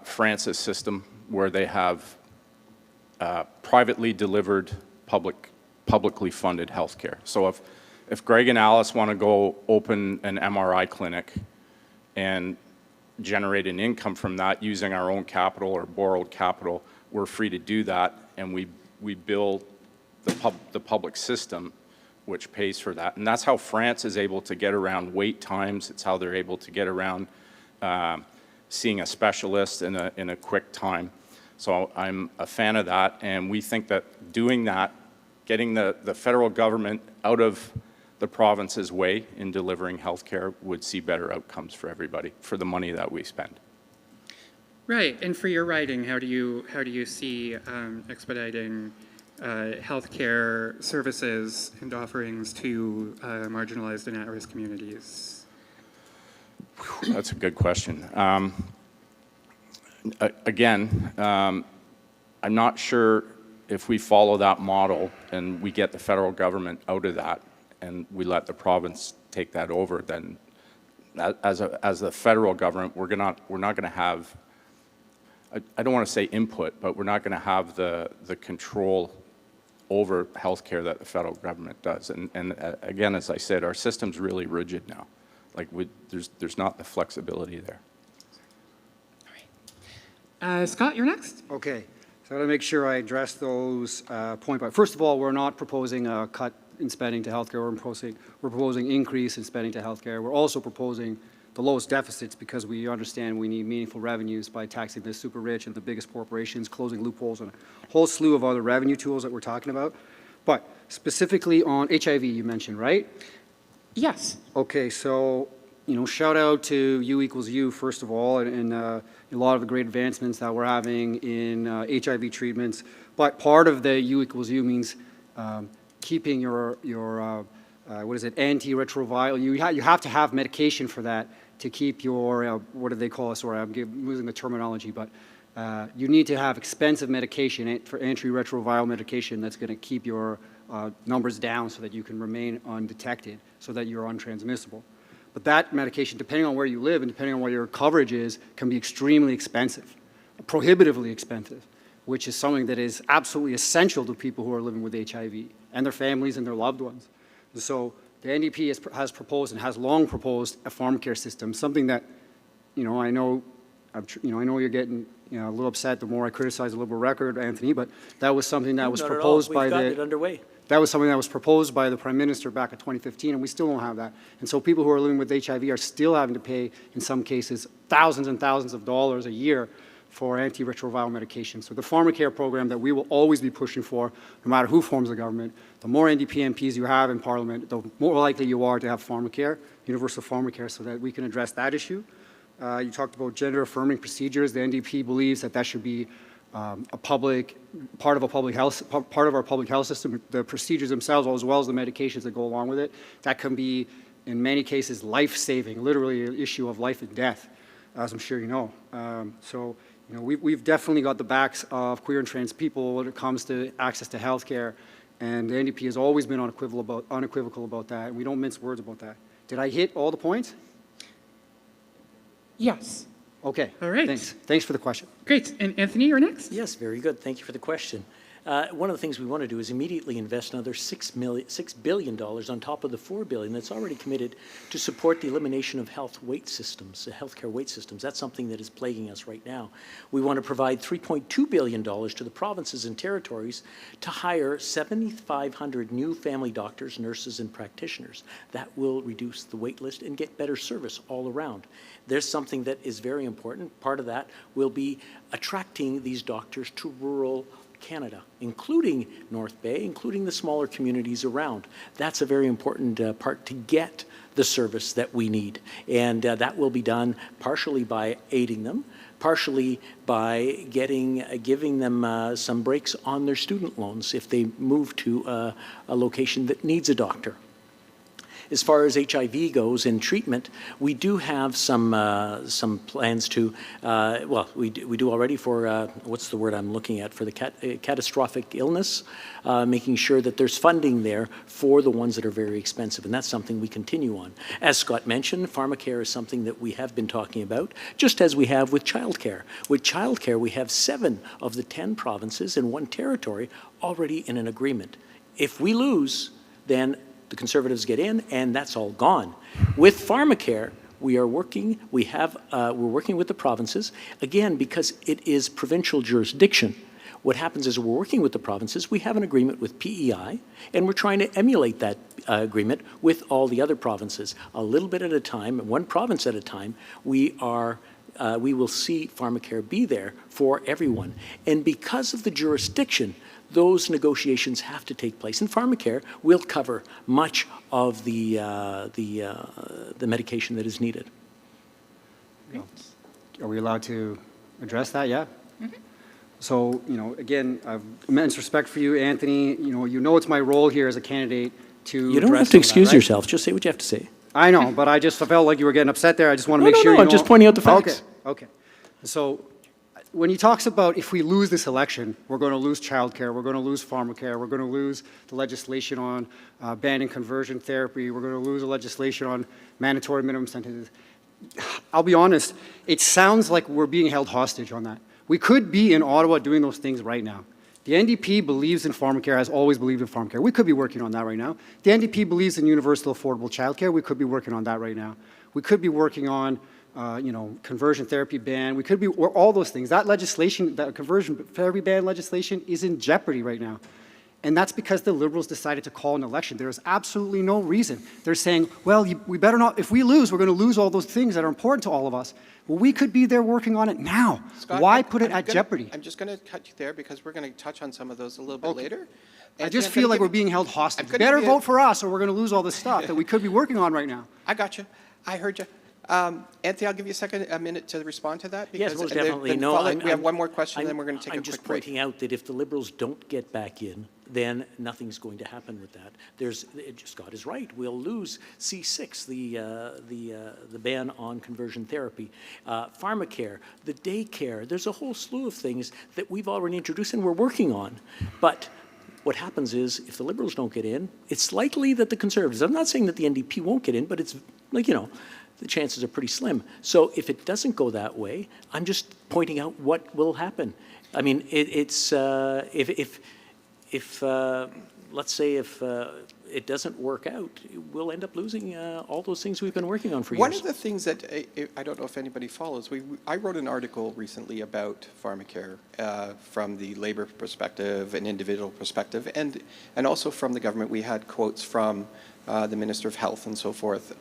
D: France's system, where they have privately delivered, publicly funded healthcare. So if Greg and Alice want to go open an MRI clinic and generate an income from that using our own capital or borrowed capital, we're free to do that, and we bill the public system, which pays for that. And that's how France is able to get around wait times. It's how they're able to get around seeing a specialist in a quick time. So I'm a fan of that, and we think that doing that, getting the federal government out of the province's way in delivering health care, would see better outcomes for everybody for the money that we spend.
F: Right, and for your writing, how do you see expediting healthcare services and offerings to marginalized and at-risk communities?
D: That's a good question. Again, I'm not sure if we follow that model and we get the federal government out of that and we let the province take that over, then as the federal government, we're not going to have, I don't want to say input, but we're not going to have the control over healthcare that the federal government does. And again, as I said, our system's really rigid now. Like there's not the flexibility there.
F: Scott, you're next.
B: Okay, so I got to make sure I address those point by. First of all, we're not proposing a cut in spending to healthcare. We're proposing increase in spending to healthcare. We're also proposing the lowest deficits because we understand we need meaningful revenues by taxing the super rich and the biggest corporations, closing loopholes, and a whole slew of other revenue tools that we're talking about. But specifically on HIV, you mentioned, right?
F: Yes.
B: Okay, so, shout out to U equals U, first of all, and a lot of the great advancements that we're having in HIV treatments. But part of the U equals U means keeping your antiretroviral. You have to have medication for that to keep your, what do they call it? Sorry, I'm losing the terminology, but you need to have expensive medication for antiretroviral medication that's going to keep your numbers down so that you can remain undetected, so that you're untransmissible. But that medication, depending on where you live and depending on what your coverage is, can be extremely expensive, prohibitively expensive, which is something that is absolutely essential to people who are living with HIV and their families and their loved ones. And so the NDP has proposed and has long proposed a Pharmacare system, something that, I know you're getting a little upset the more I criticize the Liberal record, Anthony, but that was something that was proposed by
C: We've got it underway.
B: That was something that was proposed by the Prime Minister back in 2015, and we still don't have that. And so people who are living with HIV are still having to pay, in some cases, thousands and thousands of dollars a year for antiretroviral medication. So the Pharmacare program that we will always be pushing for, no matter who forms the government, the more NDP MPs you have in Parliament, the more likely you are to have Pharmacare, universal Pharmacare, so that we can address that issue. You talked about gender-affirming procedures. The NDP believes that that should be part of our public health system. The procedures themselves, as well as the medications that go along with it, that can be, in many cases, life-saving, literally an issue of life and death, as I'm sure you know. We've definitely got the backs of queer and trans people when it comes to access to health care, and the NDP has always been unequivocal about that, and we don't mince words about that. Did I hit all the points?
F: Yes.
B: Okay.
F: All right.
B: Thanks for the question.
F: Great. And Anthony, you're next.
C: Yes, very good. Thank you for the question. One of the things we want to do is immediately invest another $6 billion on top of the $4 billion that's already committed to support the elimination of healthcare wait systems. That's something that is plaguing us right now. We want to provide $3.2 billion to the provinces and territories to hire 7,500 new family doctors, nurses, and practitioners. That will reduce the wait list and get better service all around. There's something that is very important. Part of that will be attracting these doctors to rural Canada, including North Bay, including the smaller communities around. That's a very important part to get the service that we need. And that will be done partially by aiding them, partially by giving them some breaks on their student loans if they move to a location that needs a doctor. As far as HIV goes in treatment, we do have some plans to, we do already for, what's the word I'm looking at, for the catastrophic illness, making sure that there's funding there for the ones that are very expensive, and that's something we continue on. As Scott mentioned, Pharmacare is something that we have been talking about, just as we have with childcare. With childcare, we have 7 of the 10 provinces and 1 territory already in an agreement. If we lose, then the Conservatives get in, and that's all gone. With Pharmacare, we're working with the provinces, again, because it is provincial jurisdiction. What happens is we're working with the provinces, we have an agreement with PEI, and we're trying to emulate that agreement with all the other provinces. A little bit at a time, one province at a time, we will see Pharmacare be there for everyone. And because of the jurisdiction, those negotiations have to take place. And Pharmacare will cover much of the medication that is needed.
B: Are we allowed to address that? Yeah? Mm-hmm. So, again, I have immense respect for you, Anthony. You know it's my role here as a candidate to
C: You don't have to excuse yourself. Just say what you have to say.
B: I know, but I just felt like you were getting upset there. I just want to make sure you know.
C: I'm just pointing out the facts.
B: Okay. So when he talks about if we lose this election, we're going to lose childcare, we're going to lose Pharmacare, we're going to lose the legislation on banning conversion therapy, we're going to lose the legislation on mandatory minimum sentences. I'll be honest, it sounds like we're being held hostage on that. We could be in Ottawa doing those things right now. The NDP believes in Pharmacare, has always believed in Pharmacare. We could be working on that right now. The NDP believes in universal affordable childcare. We could be working on that right now. We could be working on conversion therapy ban. We could be, all those things. That legislation, that conversion therapy ban legislation is in jeopardy right now. And that's because the Liberals decided to call an election. There is absolutely no reason. They're saying, well, we better not, if we lose, we're going to lose all those things that are important to all of us. Well, we could be there working on it now.
A: Scott,
B: Why put it at jeopardy?
A: I'm just going to cut you there because we're going to touch on some of those a little bit later.
B: I just feel like we're being held hostage.
A: I'm gonna
B: Better
A: give-
B: vote for us or we're going to lose all this stuff that we could be working on right now.
A: I got you. I heard you. Anthony, I'll give you a minute to respond to that.
C: Yes,
A: because
C: most
A: then
C: definitely. No,
A: we have one more question, then we're going to take a
C: I'm just
A: quick break.
C: pointing out that if the Liberals don't get back in, then nothing's going to happen with that. Scott is right. We'll lose C6, the ban on conversion therapy, Pharmacare, the daycare. There's a whole slew of things that we've already introduced and we're working on. But what happens is, if the Liberals don't get in, it's likely that the Conservatives, I'm not saying that the NDP won't get in, but it's like, the chances are pretty slim. So if it doesn't go that way, I'm just pointing out what will happen. I mean, let's say if it doesn't work out, we'll end up losing all those things we've been working on for years.
A: One of the things that I don't know if anybody follows, I wrote an article recently about Pharmacare from the Labour perspective, an individual perspective, and also from the government. We had quotes from the Minister of Health and so forth.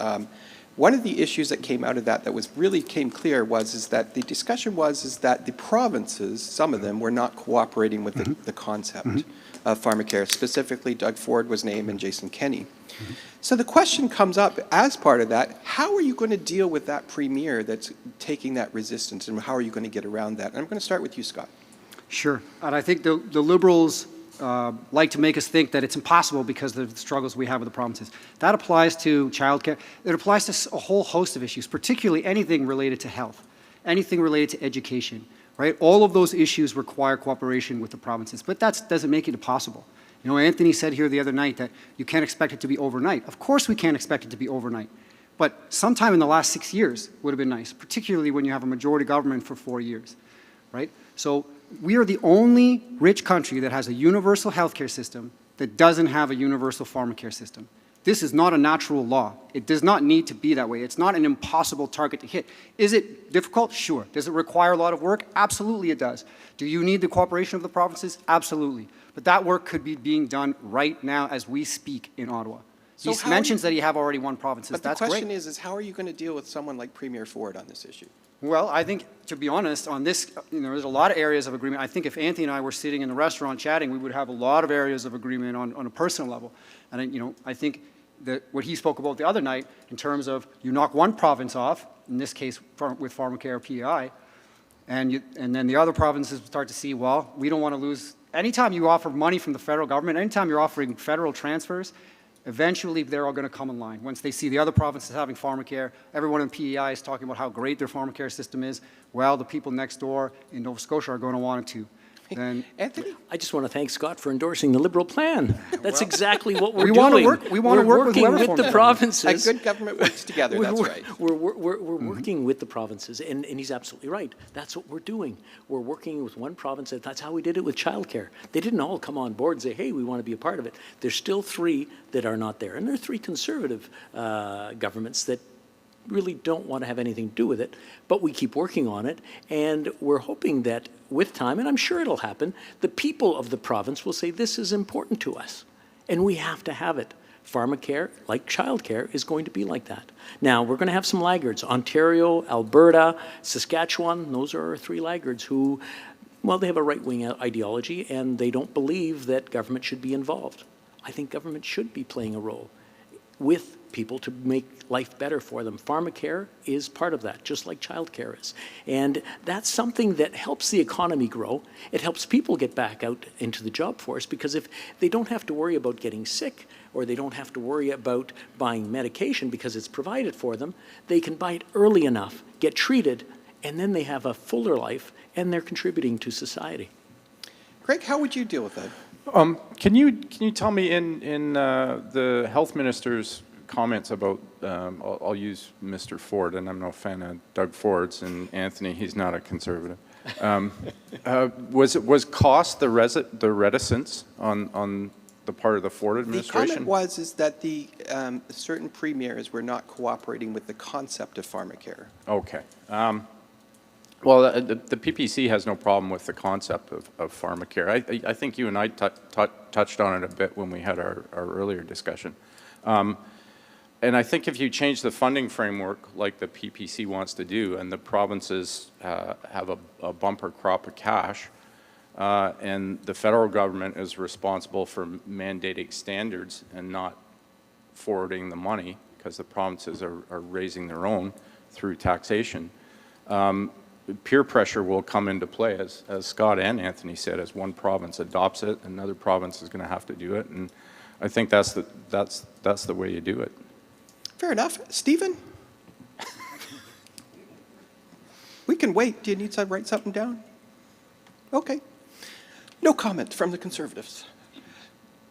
A: One of the issues that came out of that really came clear is that the discussion is that the provinces, some of them, were not cooperating with the concept of Pharmacare. Specifically, Doug Ford was named and Jason Kenney. So the question comes up as part of that, how are you going to deal with that premier that's taking that resistance, and how are you going to get around that? And I'm going to start with you, Scott.
B: Sure. And I think the Liberals like to make us think that it's impossible because of the struggles we have with the provinces. That applies to childcare. It applies to a whole host of issues, particularly anything related to health, anything related to education, right? All of those issues require cooperation with the provinces, but that doesn't make it impossible. Anthony said here the other night that you can't expect it to be overnight. Of course we can't expect it to be overnight, but sometime in the last 6 years would have been nice, particularly when you have a majority government for 4 years, right? So we are the only rich country that has a universal healthcare system that doesn't have a universal pharmacare system. This is not a natural law. It does not need to be that way. It's not an impossible target to hit. Is it difficult? Sure. Does it require a lot of work? Absolutely it does. Do you need the cooperation of the provinces? Absolutely. But that work could be being done right now as we speak in Ottawa.
A: So
B: He mentions that you have already won provinces.
A: But
B: That's
A: the question
B: great.
A: is how are you going to deal with someone like Premier Ford on this issue?
B: Well, I think, to be honest, on this, there's a lot of areas of agreement. I think if Anthony and I were sitting in the restaurant chatting, we would have a lot of areas of agreement on a personal level. And, I think that what he spoke about the other night in terms of you knock one province off, in this case with Pharmacare PEI, and then the other provinces start to see, well, we don't want to lose. Anytime you offer money from the federal government, anytime you're offering federal transfers, eventually they're all going to come in line. Once they see the other provinces having Pharmacare, everyone in PEI is talking about how great their Pharmacare system is. Well, the people next door in Nova Scotia are going to want it too. Then
A: Anthony?
C: I just want to thank Scott for endorsing the Liberal plan. That's exactly what we're
B: we
C: doing.
B: want to work. We want to work with
C: working
B: whoever
C: with
B: forms
C: the
B: it.
C: provinces.
A: A good government works together, that's right.
C: We're working with the provinces, and he's absolutely right. That's what we're doing. We're working with one province. That's how we did it with childcare. They didn't all come on board and say, hey, we want to be a part of it. There's still 3 that are not there, and there are 3 Conservative governments that really don't want to have anything to do with it, but we keep working on it, and we're hoping that with time, and I'm sure it'll happen, the people of the province will say this is important to us, and we have to have it. Pharmacare, like childcare, is going to be like that. Now, we're going to have some laggards. Ontario, Alberta, Saskatchewan, those are our 3 laggards who, well, they have a right-wing ideology, and they don't believe that government should be involved. I think government should be playing a role with people to make life better for them. Pharmacare is part of that, just like childcare is. And that's something that helps the economy grow. It helps people get back out into the job force, because if they don't have to worry about getting sick, or they don't have to worry about buying medication because it's provided for them, they can buy it early enough, get treated, and then they have a fuller life, and they're contributing to society.
A: Greg, how would you deal with that?
D: Can you tell me in the health minister's comments about, I'll use Mr. Ford, and I'm no fan of Doug Ford's, and Anthony, he's not a Conservative. Was cost the reticence on the part of the Ford administration?
A: The comment is that the certain premiers were not cooperating with the concept of Pharmacare.
D: Okay. Well, the PPC has no problem with the concept of Pharmacare. I think you and I touched on it a bit when we had our earlier discussion. And I think if you change the funding framework like the PPC wants to do, and the provinces have a bumper crop of cash, and the federal government is responsible for mandating standards and not forwarding the money, because the provinces are raising their own through taxation, peer pressure will come into play, as Scott and Anthony said. As one province adopts it, another province is going to have to do it, and I think that's the way you do it.
A: Fair enough. Stephen? We can wait. Do you need to write something down? Okay. No comment from the Conservatives.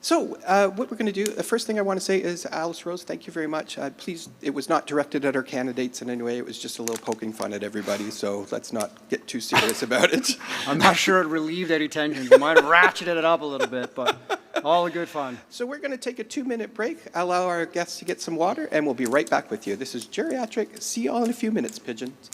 A: So what we're going to do, the first thing I want to say is, Alice Rose, thank you very much. Please, it was not directed at our candidates in any way. It was just a little poking fun at everybody, so let's not get too serious about it.
B: I'm not sure it relieved any tension. You might have ratcheted it up a little bit, but all in good fun.
A: So we're going to take a 2-minute break, allow our guests to get some water, and we'll be right back with you. This is Geriatric. See you all in a few minutes, pigeons.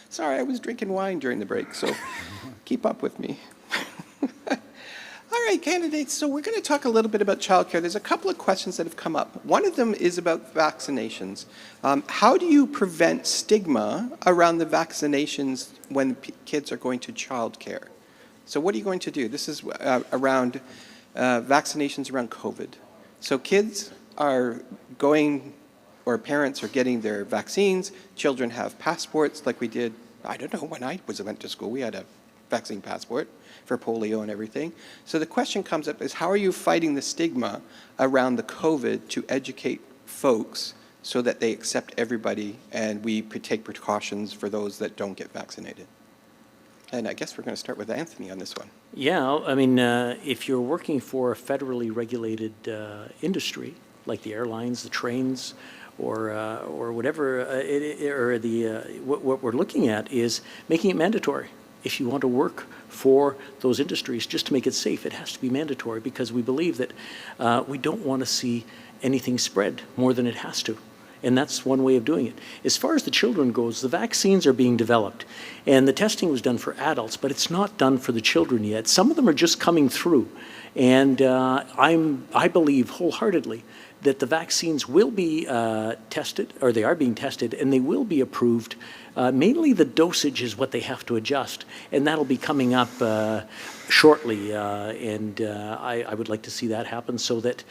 A: Sorry, I was drinking wine during the break, so keep up with me. All right, candidates, so we're going to talk a little bit about childcare. There's a couple of questions that have come up. One of them is about vaccinations. How do you prevent stigma around the vaccinations when kids are going to childcare? So what are you going to do? This is around vaccinations around COVID. So kids are going, or parents are getting their vaccines. Children have passports like we did, I don't know, when I went to school. We had a vaccine passport for polio and everything. So the question comes up is, how are you fighting the stigma around the COVID to educate folks so that they accept everybody and we take precautions for those that don't get vaccinated? And I guess we're going to start with Anthony on this one.
C: Yeah, I mean, if you're working for a federally regulated industry, like the airlines, the trains, or whatever, what we're looking at is making it mandatory. If you want to work for those industries, just to make it safe, it has to be mandatory, because we believe that we don't want to see anything spread more than it has to. And that's one way of doing it. As far as the children goes, the vaccines are being developed, and the testing was done for adults, but it's not done for the children yet. Some of them are just coming through, and I believe wholeheartedly that the vaccines will be tested, or they are being tested, and they will be approved. Mainly the dosage is what they have to adjust, and that'll be coming up shortly, and I would like to see that happen so that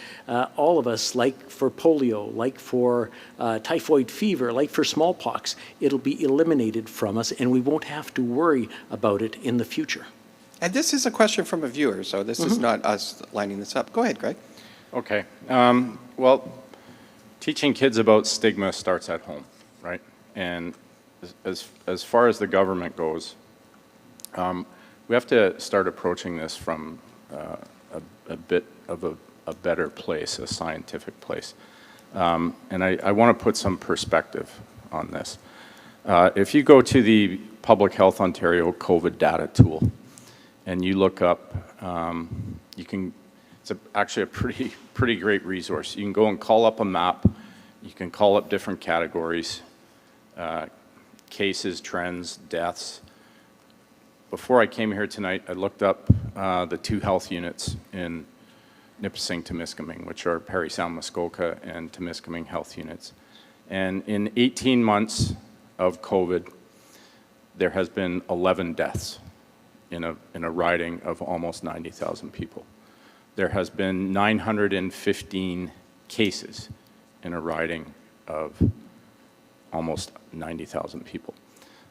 C: all of us, like for polio, like for typhoid fever, like for smallpox, it'll be eliminated from us, and we won't have to worry about it in the future.
A: And this is a question from a viewer, so this is not us lining this up. Go ahead, Greg.
D: Okay. Well, teaching kids about stigma starts at home, right? And as far as the government goes, we have to start approaching this from a bit of a better place, a scientific place. And I want to put some perspective on this. If you go to the Public Health Ontario COVID data tool, and you look up, it's actually a pretty great resource. You can go and call up a map. You can call up different categories, cases, trends, deaths. Before I came here tonight, I looked up the 2 health units in Nipissing, Timiskaming, which are Parry Sound, Muskoka, and Timiskaming health units. And in 18 months of COVID, there has been 11 deaths in a riding of almost 90,000 people. There has been 915 cases in a riding of almost 90,000 people.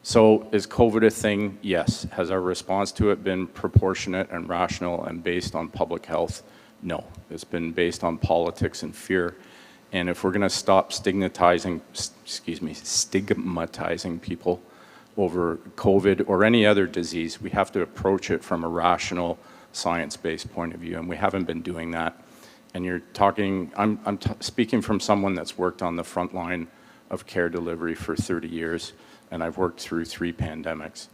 D: So is COVID a thing? Yes. Has our response to it been proportionate and rational and based on public health? No. It's been based on politics and fear. And if we're going to stop stigmatizing people over COVID or any other disease, we have to approach it from a rational, science-based point of view, and we haven't been doing that. And you're talking, I'm speaking from someone that's worked on the front line of care delivery for 30 years, and I've worked through 3 pandemics,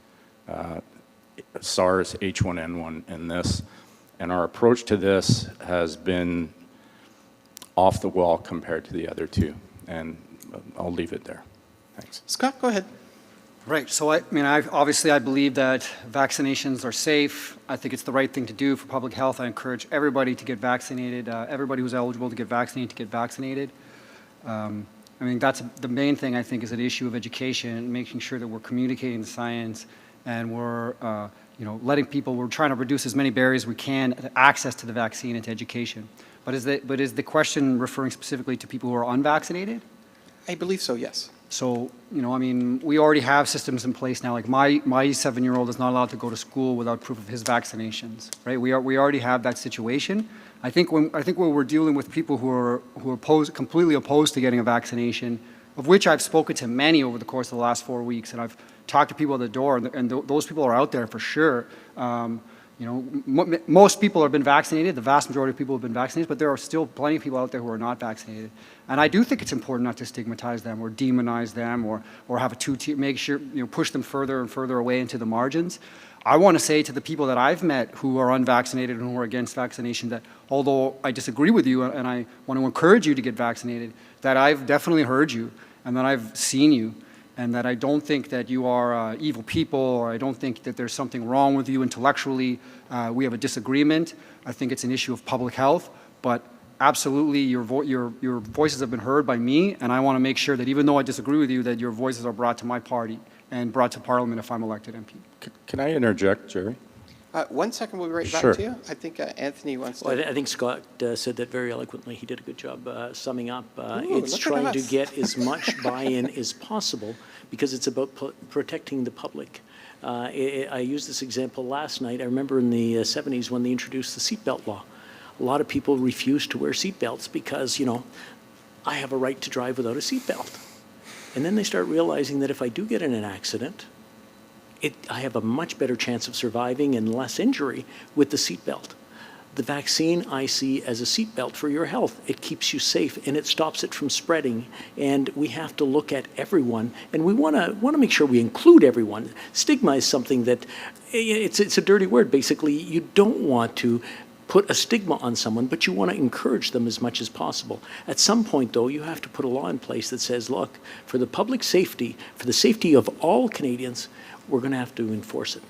D: SARS, H1N1, and this. And our approach to this has been off the wall compared to the other 2, and I'll leave it there. Thanks.
A: Scott, go ahead.
B: Right. So I believe that vaccinations are safe. I think it's the right thing to do for public health. I encourage everybody to get vaccinated. Everybody who's eligible to get vaccinated. That's the main thing. I think is an issue of education, making sure that we're communicating the science, and we're letting people. We're trying to reduce as many barriers as we can to access to the vaccine and to education. But is the question referring specifically to people who are unvaccinated?
A: I believe so, yes.
B: So, we already have systems in place now. Like my 7-year-old is not allowed to go to school without proof of his vaccinations, right? We already have that situation. I think when we're dealing with people who are completely opposed to getting a vaccination, of which I've spoken to many over the course of the last 4 weeks, and I've talked to people at the door, and those people are out there for sure. Most people have been vaccinated. The vast majority of people have been vaccinated, but there are still plenty of people out there who are not vaccinated. And I do think it's important not to stigmatize them or demonize them or have a make sure, push them further and further away into the margins. I want to say to the people that I've met who are unvaccinated and who are against vaccination that although I disagree with you and I want to encourage you to get vaccinated, that I've definitely heard you and that I've seen you, and that I don't think that you are evil people, or I don't think that there's something wrong with you intellectually. We have a disagreement. I think it's an issue of public health, but absolutely your voices have been heard by me, and I want to make sure that even though I disagree with you, that your voices are brought to my party and brought to Parliament if I'm elected MP.
D: Can I interject, Jerry?
A: 1 second, we'll be right back
D: Sure.
A: to you. I think Anthony wants to...
C: Well, I think Scott said that very eloquently. He did a good job summing up. It's
A: look at
C: trying to
A: us.
C: get as much buy-in as possible because it's about protecting the public. I used this example last night. I remember in the 70s when they introduced the seatbelt law. A lot of people refused to wear seatbelts because, I have a right to drive without a seatbelt. And then they start realizing that if I do get in an accident, I have a much better chance of surviving and less injury with the seatbelt. The vaccine I see as a seatbelt for your health. It keeps you safe and it stops it from spreading. And we have to look at everyone, and we want to make sure we include everyone. Stigma is something that it's a dirty word. Basically, you don't want to put a stigma on someone, but you want to encourage them as much as possible. At some point, though, you have to put a law in place that says, look, for the public safety, for the safety of all Canadians, we're going to have to enforce it.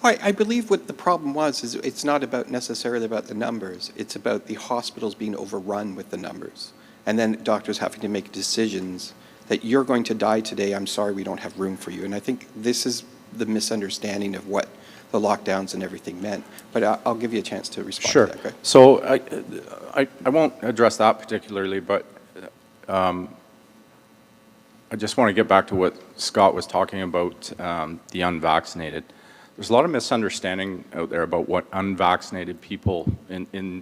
A: I believe what the problem was is it's not necessarily about the numbers. It's about the hospitals being overrun with the numbers. and then doctors having to make decisions that you're going to die today, I'm sorry, we don't have room for you. And I think this is the misunderstanding of what the lockdowns and everything meant. But I'll give you a chance to respond
D: Sure.
A: to that. Okay?
D: So I won't address that particularly, but I just want to get back to what Scott was talking about, the unvaccinated. There's a lot of misunderstanding out there about what unvaccinated people in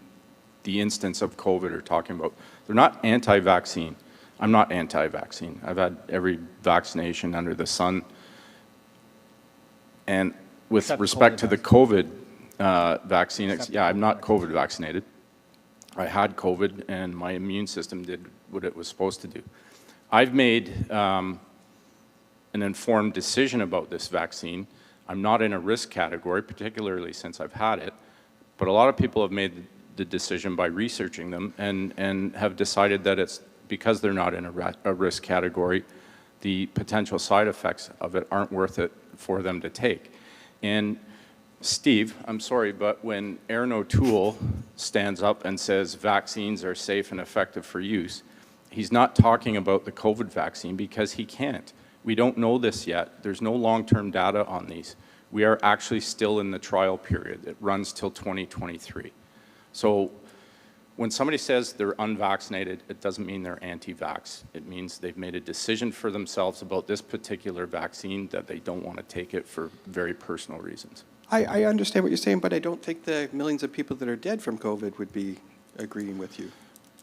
D: the instance of COVID are talking about. They're not anti-vaccine. I'm not anti-vaccine. I've had every vaccination under the sun. And with
B: Except
D: respect to the COVID vaccine,
B: Except
D: yeah, I'm not COVID vaccinated. I had COVID and my immune system did what it was supposed to do. I've made an informed decision about this vaccine. I'm not in a risk category, particularly since I've had it, but a lot of people have made the decision by researching them and have decided that it's because they're not in a risk category, the potential side effects of it aren't worth it for them to take. And Steve, I'm sorry, but when Aaron O'Toole stands up and says vaccines are safe and effective for use, he's not talking about the COVID vaccine because he can't. We don't know this yet. There's no long-term data on these. We are actually still in the trial period. It runs till 2023. So when somebody says they're unvaccinated, it doesn't mean they're anti-vax. It means they've made a decision for themselves about this particular vaccine that they don't want to take it for very personal reasons.
A: I understand what you're saying, but I don't think the millions of people that are dead from COVID would be agreeing with you.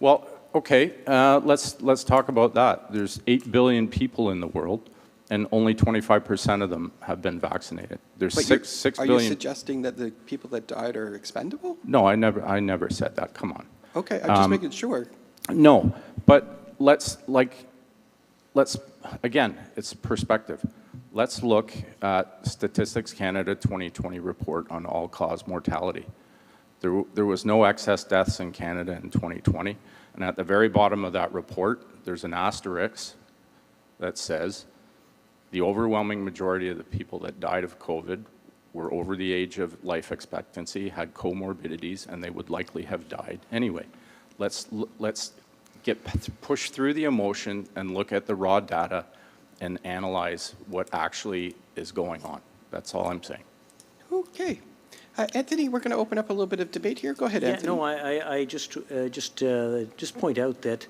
D: Well, okay, let's talk about that. There's 8 billion people in the world, and only 25% of them have been vaccinated. There's
A: But
D: 6
A: are
D: billion.
A: you suggesting that the people that died are expendable?
D: No, I never said that. Come on.
A: Okay, I'm just making sure.
D: No, but let's again, it's perspective. Let's look at Statistics Canada 2020 report on all-cause mortality. There was no excess deaths in Canada in 2020, and at the very bottom of that report, there's an asterisk that says the overwhelming majority of the people that died of COVID were over the age of life expectancy, had comorbidities, and they would likely have died anyway. Let's push through the emotion and look at the raw data and analyze what actually is going on. That's all I'm saying.
A: Okay. Anthony, we're going to open up a little bit of debate here. Go ahead,
C: Yeah,
A: Anthony.
C: no, I just point out that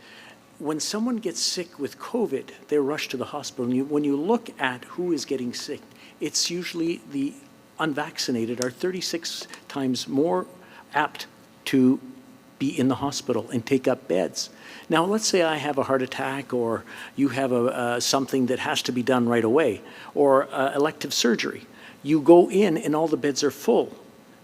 C: when someone gets sick with COVID, they're rushed to the hospital. And when you look at who is getting sick, it's usually the unvaccinated are 36 times more apt to be in the hospital and take up beds. Now, let's say I have a heart attack, or you have something that has to be done right away, or elective surgery. You go in and all the beds are full.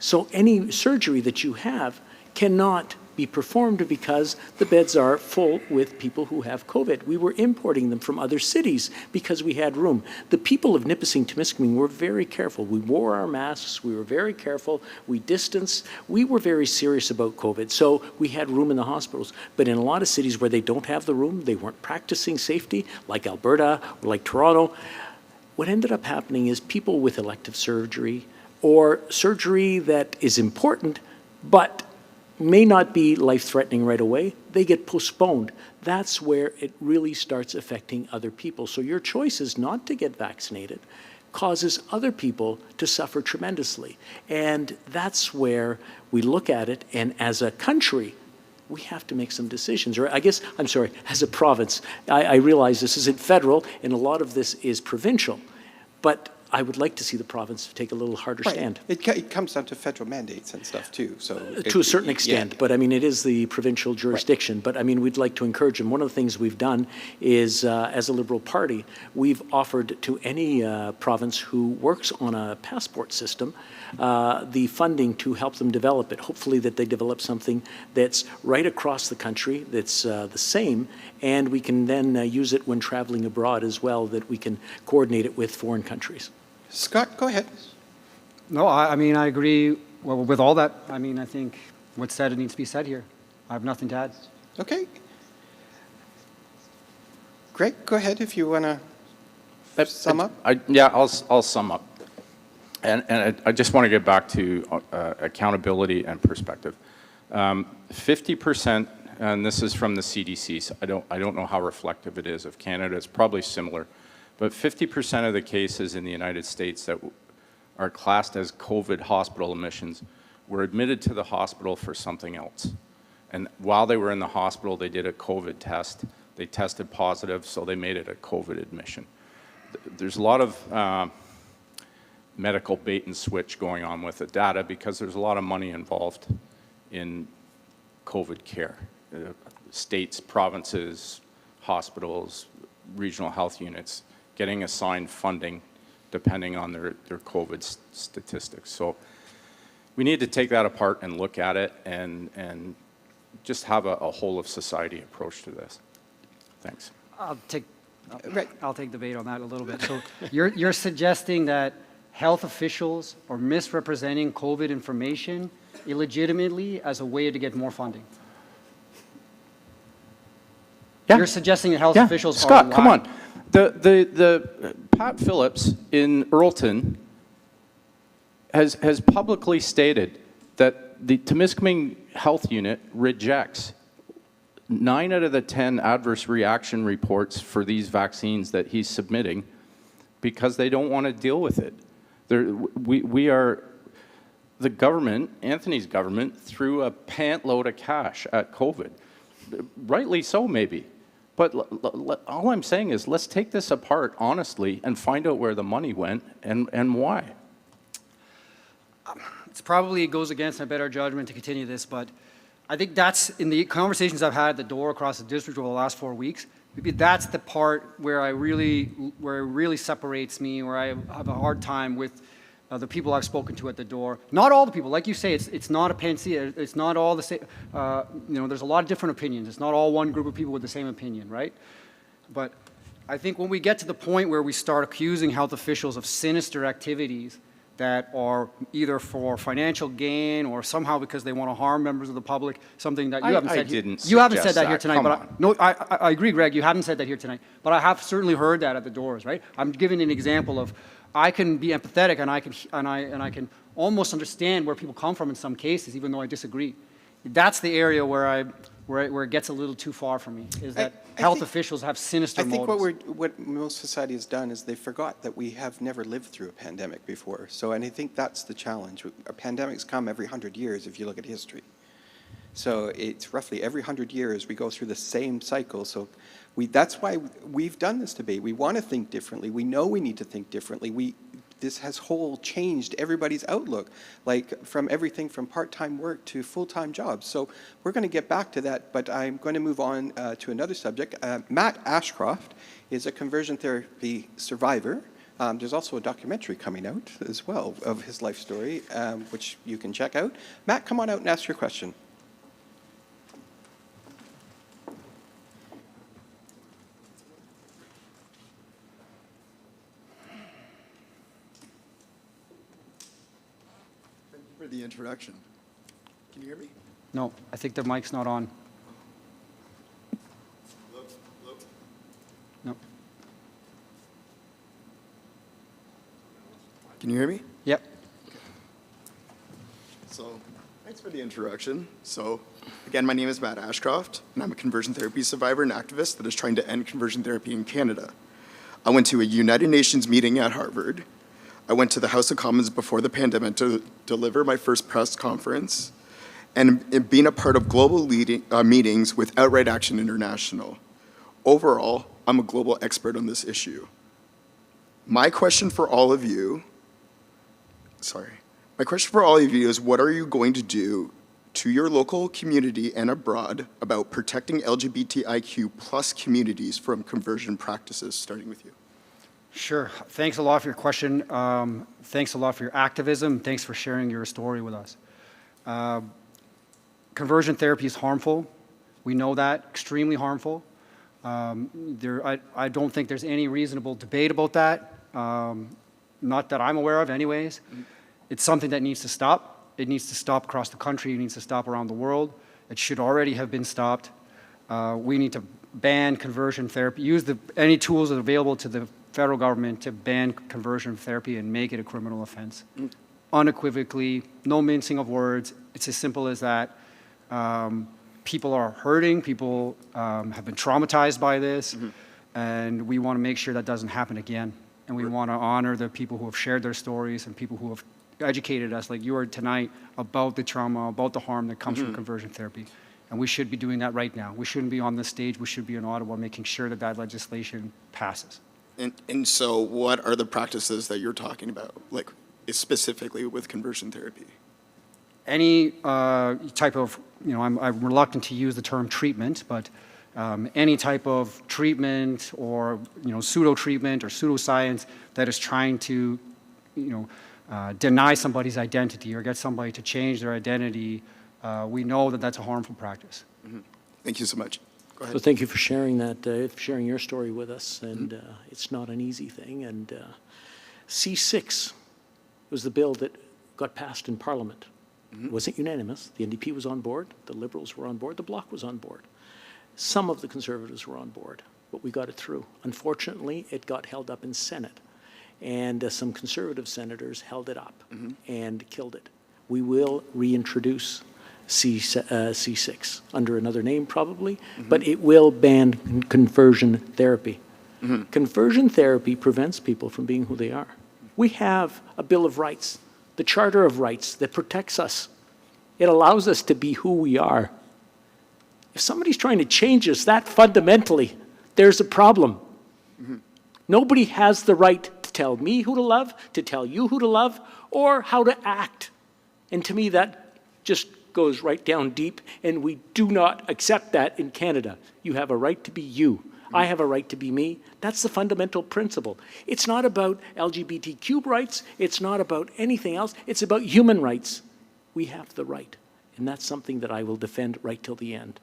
C: So any surgery that you have cannot be performed because the beds are full with people who have COVID. We were importing them from other cities because we had room. The people of Nipissing, Timiskaming were very careful. We wore our masks. We were very careful. We distanced. We were very serious about COVID. So we had room in the hospitals. But in a lot of cities where they don't have the room, they weren't practicing safety, like Alberta or like Toronto. What ended up happening is people with elective surgery or surgery that is important but may not be life-threatening right away, they get postponed. That's where it really starts affecting other people. So your choices not to get vaccinated causes other people to suffer tremendously. And that's where we look at it, and as a country, we have to make some decisions. Or I guess, I'm sorry, as a province. I realize this isn't federal, and a lot of this is provincial. But I would like to see the province take a little harder stand.
A: It comes down to federal mandates and stuff too. So
C: To a certain extent, but I mean, it is the provincial jurisdiction. But I mean, we'd like to encourage them. One of the things we've done is, as a Liberal Party, we've offered to any province who works on a passport system the funding to help them develop it. Hopefully that they develop something that's right across the country, that's the same, and we can then use it when traveling abroad as well, that we can coordinate it with foreign countries.
A: Scott, go ahead.
B: No, I mean, I agree with all that. I mean, I think what's said needs to be said here. I have nothing to add.
A: Okay. Greg, go ahead if you want to sum up.
D: I'll sum up. And I just want to get back to accountability and perspective. 50% and this is from the CDC, so I don't know how reflective it is of Canada. It's probably similar. But 50% of the cases in the United States that are classed as COVID hospital admissions were admitted to the hospital for something else. And while they were in the hospital, they did a COVID test. They tested positive, so they made it a COVID admission. There's a lot of medical bait and switch going on with the data because there's a lot of money involved in COVID care. States, provinces, hospitals, regional health units getting assigned funding depending on their COVID statistics. So we need to take that apart and look at it and just have a whole of society approach to this. Thanks.
B: I'll take the bait on that a little bit. So you're suggesting that health officials are misrepresenting COVID information illegitimately as a way to get more funding?
D: Yeah.
B: You're suggesting that health officials
D: Scott,
B: are
D: come
B: lying.
D: on. The Pat Phillips in Earlton has publicly stated that the Timiskaming Health Unit rejects 9 out of the 10 adverse reaction reports for these vaccines that he's submitting because they don't want to deal with it. We are, the government, Anthony's government, threw a pant load of cash at COVID. Rightly so, maybe. But all I'm saying is let's take this apart honestly and find out where the money went and why.
B: It probably goes against my better judgment to continue this, but I think that's, in the conversations I've had at the door across the district over the last 4 weeks, maybe that's the part where it really separates me, where I have a hard time with the people I've spoken to at the door. Not all the people, like you say, it's not a panacea. It's not all the same. There's a lot of different opinions. It's not all one group of people with the same opinion, right? But I think when we get to the point where we start accusing health officials of sinister activities that are either for financial gain or somehow because they want to harm members of the public, something that you haven't said. You haven't said that here tonight, but I agree, Greg. You haven't said that here tonight, but I have certainly heard that at the doors, right? I'm giving an example of I can be empathetic and I can almost understand where people come from in some cases, even though I disagree. That's the area where it gets a little too far for me, is that health officials have sinister motives.
A: I think what most society has done is they forgot that we have never lived through a pandemic before. And I think that's the challenge. Pandemics come every 100 years if you look at history. So it's roughly every 100 years we go through the same cycle. So that's why we've done this debate. We want to think differently. We know we need to think differently. This has changed everybody's outlook, like from everything from part-time work to full-time jobs. So we're going to get back to that, but I'm going to move on to another subject. Matt Ashcroft is a conversion therapy survivor. There's also a documentary coming out as well of his life story, which you can check out. Matt, come on out and ask your question.
G: For the introduction. Can you hear me?
B: No, I think the mic's not on.
G: Hello? Hello?
B: No.
G: Can you hear me?
B: Yep.
G: So, thanks for the introduction. So, again, my name is Matt Ashcroft, and I'm a conversion therapy survivor and activist that is trying to end conversion therapy in Canada. I went to a United Nations meeting at Harvard. I went to the House of Commons before the pandemic to deliver my first press conference, and being a part of global meetings with Outright Action International. Overall, I'm a global expert on this issue. My question for all of you is, what are you going to do to your local community and abroad about protecting LGBT IQ plus communities from conversion practices, starting with you?
B: Sure. Thanks a lot for your question. Thanks a lot for your activism. Thanks for sharing your story with us. Conversion therapy is harmful. We know that, extremely harmful. I don't think there's any reasonable debate about that, not that I'm aware of anyways. It's something that needs to stop. It needs to stop across the country. It needs to stop around the world. It should already have been stopped. We need to ban conversion therapy, use any tools that are available to the federal government to ban conversion therapy and make it a criminal offense. Unequivocally, no mincing of words. It's as simple as that. people are hurting, people have been traumatized by this, and we want to make sure that doesn't happen again. And we want to honor the people who have shared their stories and people who have educated us, like you are tonight, about the trauma, about the harm that comes from conversion therapy. And we should be doing that right now. We shouldn't be on this stage. We should be in Ottawa making sure that that legislation passes.
G: And so what are the practices that you're talking about, like specifically with conversion therapy?
B: Any type of, I'm reluctant to use the term treatment, but any type of treatment or, pseudo-treatment or pseudoscience that is trying to, deny somebody's identity or get somebody to change their identity, we know that that's a harmful practice.
G: Thank you so much. Go ahead.
C: So thank you for sharing that, sharing your story with us. And it's not an easy thing. And C6 was the bill that got passed in Parliament. It wasn't unanimous. The NDP was on board. The Liberals were on board. The Bloc was on board. Some of the Conservatives were on board, but we got it through. Unfortunately, it got held up in Senate. And some Conservative senators held it up and killed it. We will reintroduce C6 under another name probably, but it will ban conversion therapy. Conversion therapy prevents people from being who they are. We have a Bill of Rights, the Charter of Rights that protects us. It allows us to be who we are. If somebody's trying to change us that fundamentally, there's a problem. Nobody has the right to tell me who to love, to tell you who to love, or how to act. And to me, that just goes right down deep, and we do not accept that in Canada. You have a right to be you. I have a right to be me. That's the fundamental principle. It's not about LGBTQ rights. It's not about anything else. It's about human rights. We have the right, and that's something that I will defend right till the end.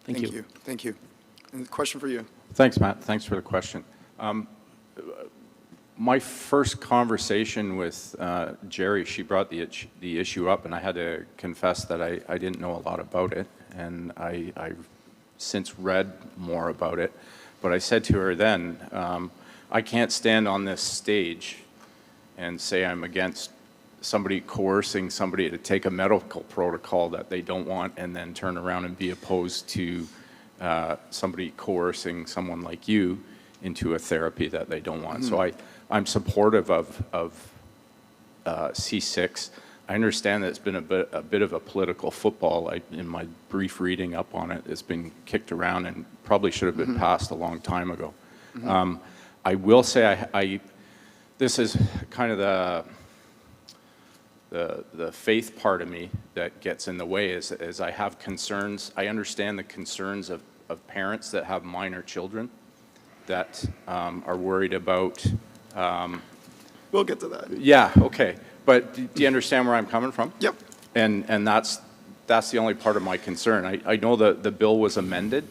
C: Thank you.
G: Thank you. And a question for you.
D: Thanks, Matt. Thanks for the question. My first conversation with Jerry, she brought the issue up, and I had to confess that I didn't know a lot about it, and I've since read more about it. But I said to her then, I can't stand on this stage and say I'm against somebody coercing somebody to take a medical protocol that they don't want and then turn around and be opposed to somebody coercing someone like you into a therapy that they don't want. So I'm supportive of C6. I understand that it's been a bit of a political football. In my brief reading up on it, it's been kicked around and probably should have been passed a long time ago. I will say this is kind of the faith part of me that gets in the way is I have concerns. I understand the concerns of parents that have minor children that are worried about.
G: We'll get to that.
D: Yeah, okay. But do you understand where I'm coming from?
G: Yep.
D: And that's the only part of my concern. I know that the bill was amended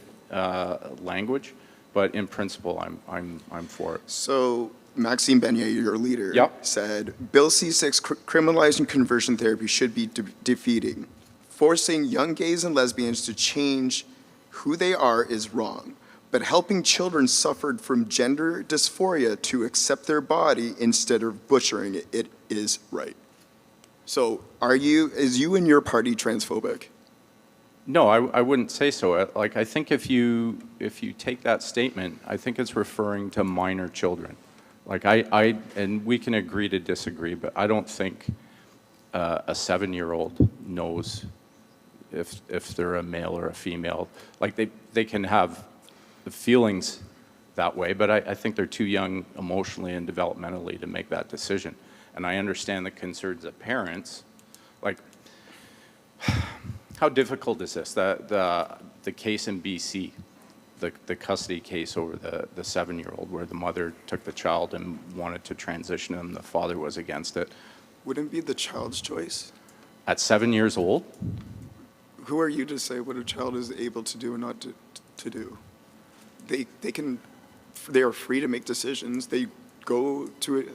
D: language, but in principle, I'm for it.
G: So Maxime Bernier, your leader,
D: Yep.
G: said, Bill C6 criminalizing conversion therapy should be defeating. Forcing young gays and lesbians to change who they are is wrong, but helping children suffered from gender dysphoria to accept their body instead of butchering it is right. So is you and your party transphobic?
D: No, I wouldn't say so. Like, I think if you take that statement, I think it's referring to minor children. Like, and we can agree to disagree, but I don't think a 7-year-old knows if they're a male or a female. Like, they can have the feelings that way, but I think they're too young emotionally and developmentally to make that decision. And I understand the concerns of parents. Like, how difficult is this? The case in BC, the custody case over the 7-year-old where the mother took the child and wanted to transition him, the father was against it.
G: Wouldn't it be the child's choice?
D: At 7 years old?
G: Who are you to say what a child is able to do and not to do? They are free to make decisions. They go to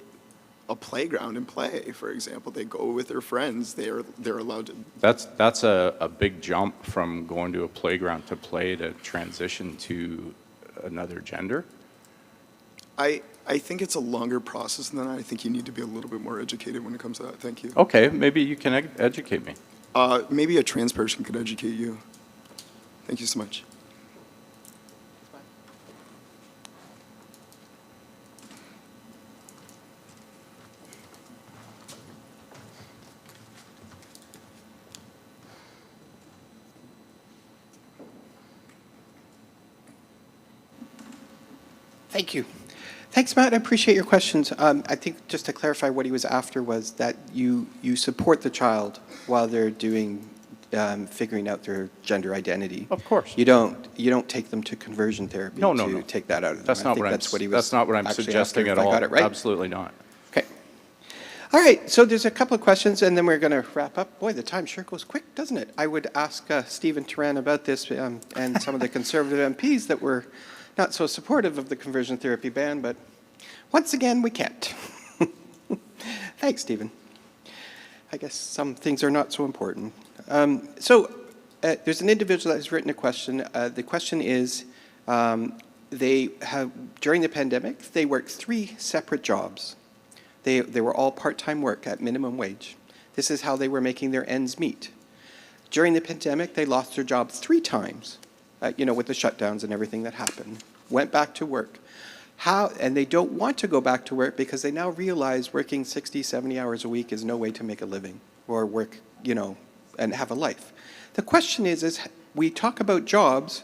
G: a playground and play, for example. They go with their friends. They're allowed to.
D: That's a big jump from going to a playground to play to transition to another gender.
G: I think it's a longer process than that. I think you need to be a little bit more educated when it comes to that. Thank you.
D: Okay, maybe you can educate me.
G: Maybe a trans person could educate you. Thank you so much.
A: Thank you. Thanks, Matt. I appreciate your questions. I think just to clarify, what he was after was that you support the child while they're doing figuring out their gender identity.
D: Of course.
A: You don't take them to conversion therapy
D: No, no,
A: to
D: no.
A: take that out of them.
D: That's not what
A: That's what I'm
D: suggesting
A: after,
D: at
A: if I
D: all.
A: got it right.
D: Absolutely not.
A: Okay. All right, so there's a couple of questions, and then we're going to wrap up. Boy, the time sure goes quick, doesn't it? I would ask Stephen Turan about this and some of the Conservative MPs that were not so supportive of the conversion therapy ban, but once again, we can't. Thanks, Stephen. I guess some things are not so important. There's an individual that has written a question. The question is, they have, during the pandemic, they worked 3 separate jobs. They were all part-time work at minimum wage. This is how they were making their ends meet. During the pandemic, they lost their jobs 3 times, with the shutdowns and everything that happened. Went back to work. And they don't want to go back to work because they now realize working 60, 70 hours a week is no way to make a living or work, and have a life. The question is we talk about jobs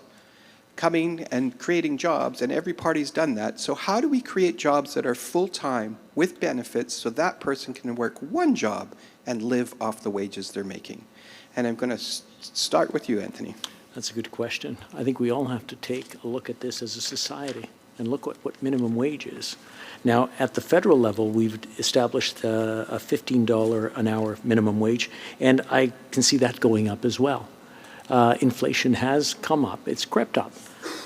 A: coming and creating jobs, and every party's done that. So how do we create jobs that are full-time with benefits so that person can work 1 job and live off the wages they're making? And I'm going to start with you, Anthony.
C: That's a good question. I think we all have to take a look at this as a society and look at what minimum wage is. Now, at the federal level, we've established a $15 an hour minimum wage, and I can see that going up as well. Inflation has come up, it's crept up,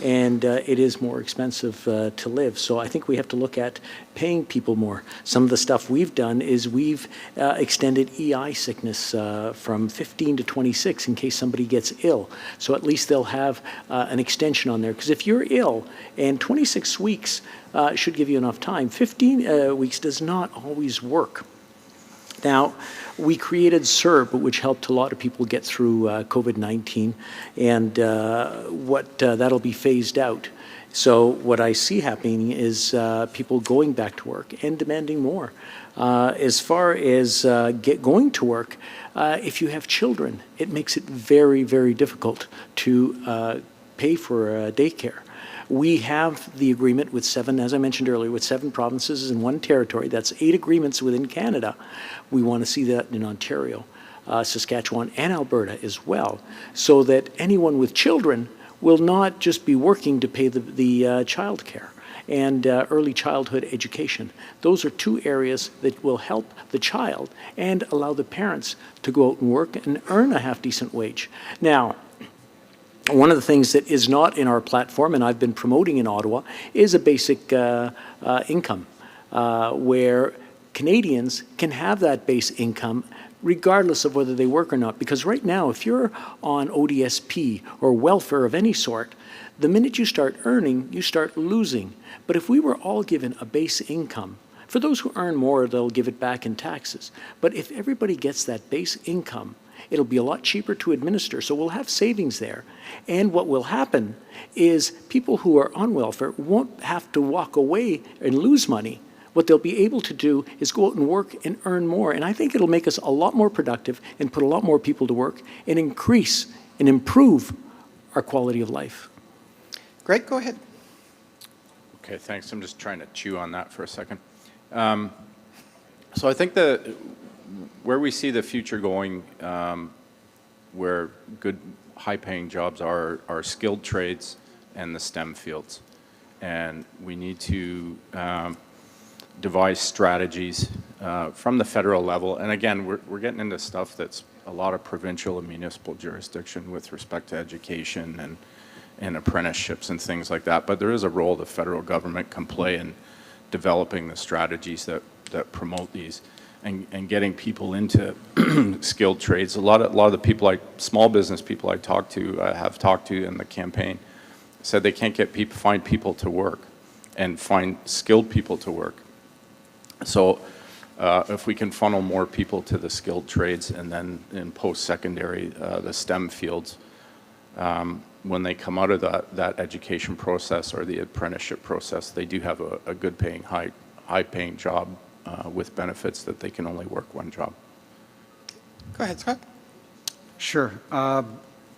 C: and it is more expensive to live. So I think we have to look at paying people more. Some of the stuff we've done is we've extended EI sickness from 15 to 26 in case somebody gets ill. So at least they'll have an extension on there. Because if you're ill, and 26 weeks should give you enough time, 15 weeks does not always work. Now, we created CERB, which helped a lot of people get through COVID-19, and that'll be phased out. So what I see happening is people going back to work and demanding more. As far as going to work, if you have children, it makes it very, very difficult to pay for daycare. We have the agreement with 7, as I mentioned earlier, with 7 provinces and 1 territory. That's 8 agreements within Canada. We want to see that in Ontario, Saskatchewan, and Alberta as well, so that anyone with children will not just be working to pay the child care and early childhood education. Those are 2 areas that will help the child and allow the parents to go out and work and earn a half-decent wage. Now, one of the things that is not in our platform, and I've been promoting in Ottawa, is a basic income, where Canadians can have that base income regardless of whether they work or not. Because right now, if you're on ODSP or welfare of any sort, the minute you start earning, you start losing. But if we were all given a base income, for those who earn more, they'll give it back in taxes. But if everybody gets that base income, it'll be a lot cheaper to administer, so we'll have savings there. And what will happen is people who are on welfare won't have to walk away and lose money. What they'll be able to do is go out and work and earn more. And I think it'll make us a lot more productive and put a lot more people to work and increase and improve our quality of life.
A: Greg, go ahead.
D: Okay, thanks. I'm just trying to chew on that for a second. So I think where we see the future going, where good high-paying jobs are skilled trades and the STEM fields. And we need to devise strategies from the federal level. And again, we're getting into stuff that's a lot of provincial and municipal jurisdiction with respect to education and apprenticeships and things like that. But there is a role the federal government can play in developing the strategies that promote these and getting people into skilled trades. A lot of the people, small business people I have talked to in the campaign, said they can't find people to work and find skilled people to work. So if we can funnel more people to the skilled trades and then in post-secondary, the STEM fields, when they come out of that education process or the apprenticeship process, they do have a good paying, high paying job with benefits that they can only work one job.
A: Go ahead, Scott.
B: Sure.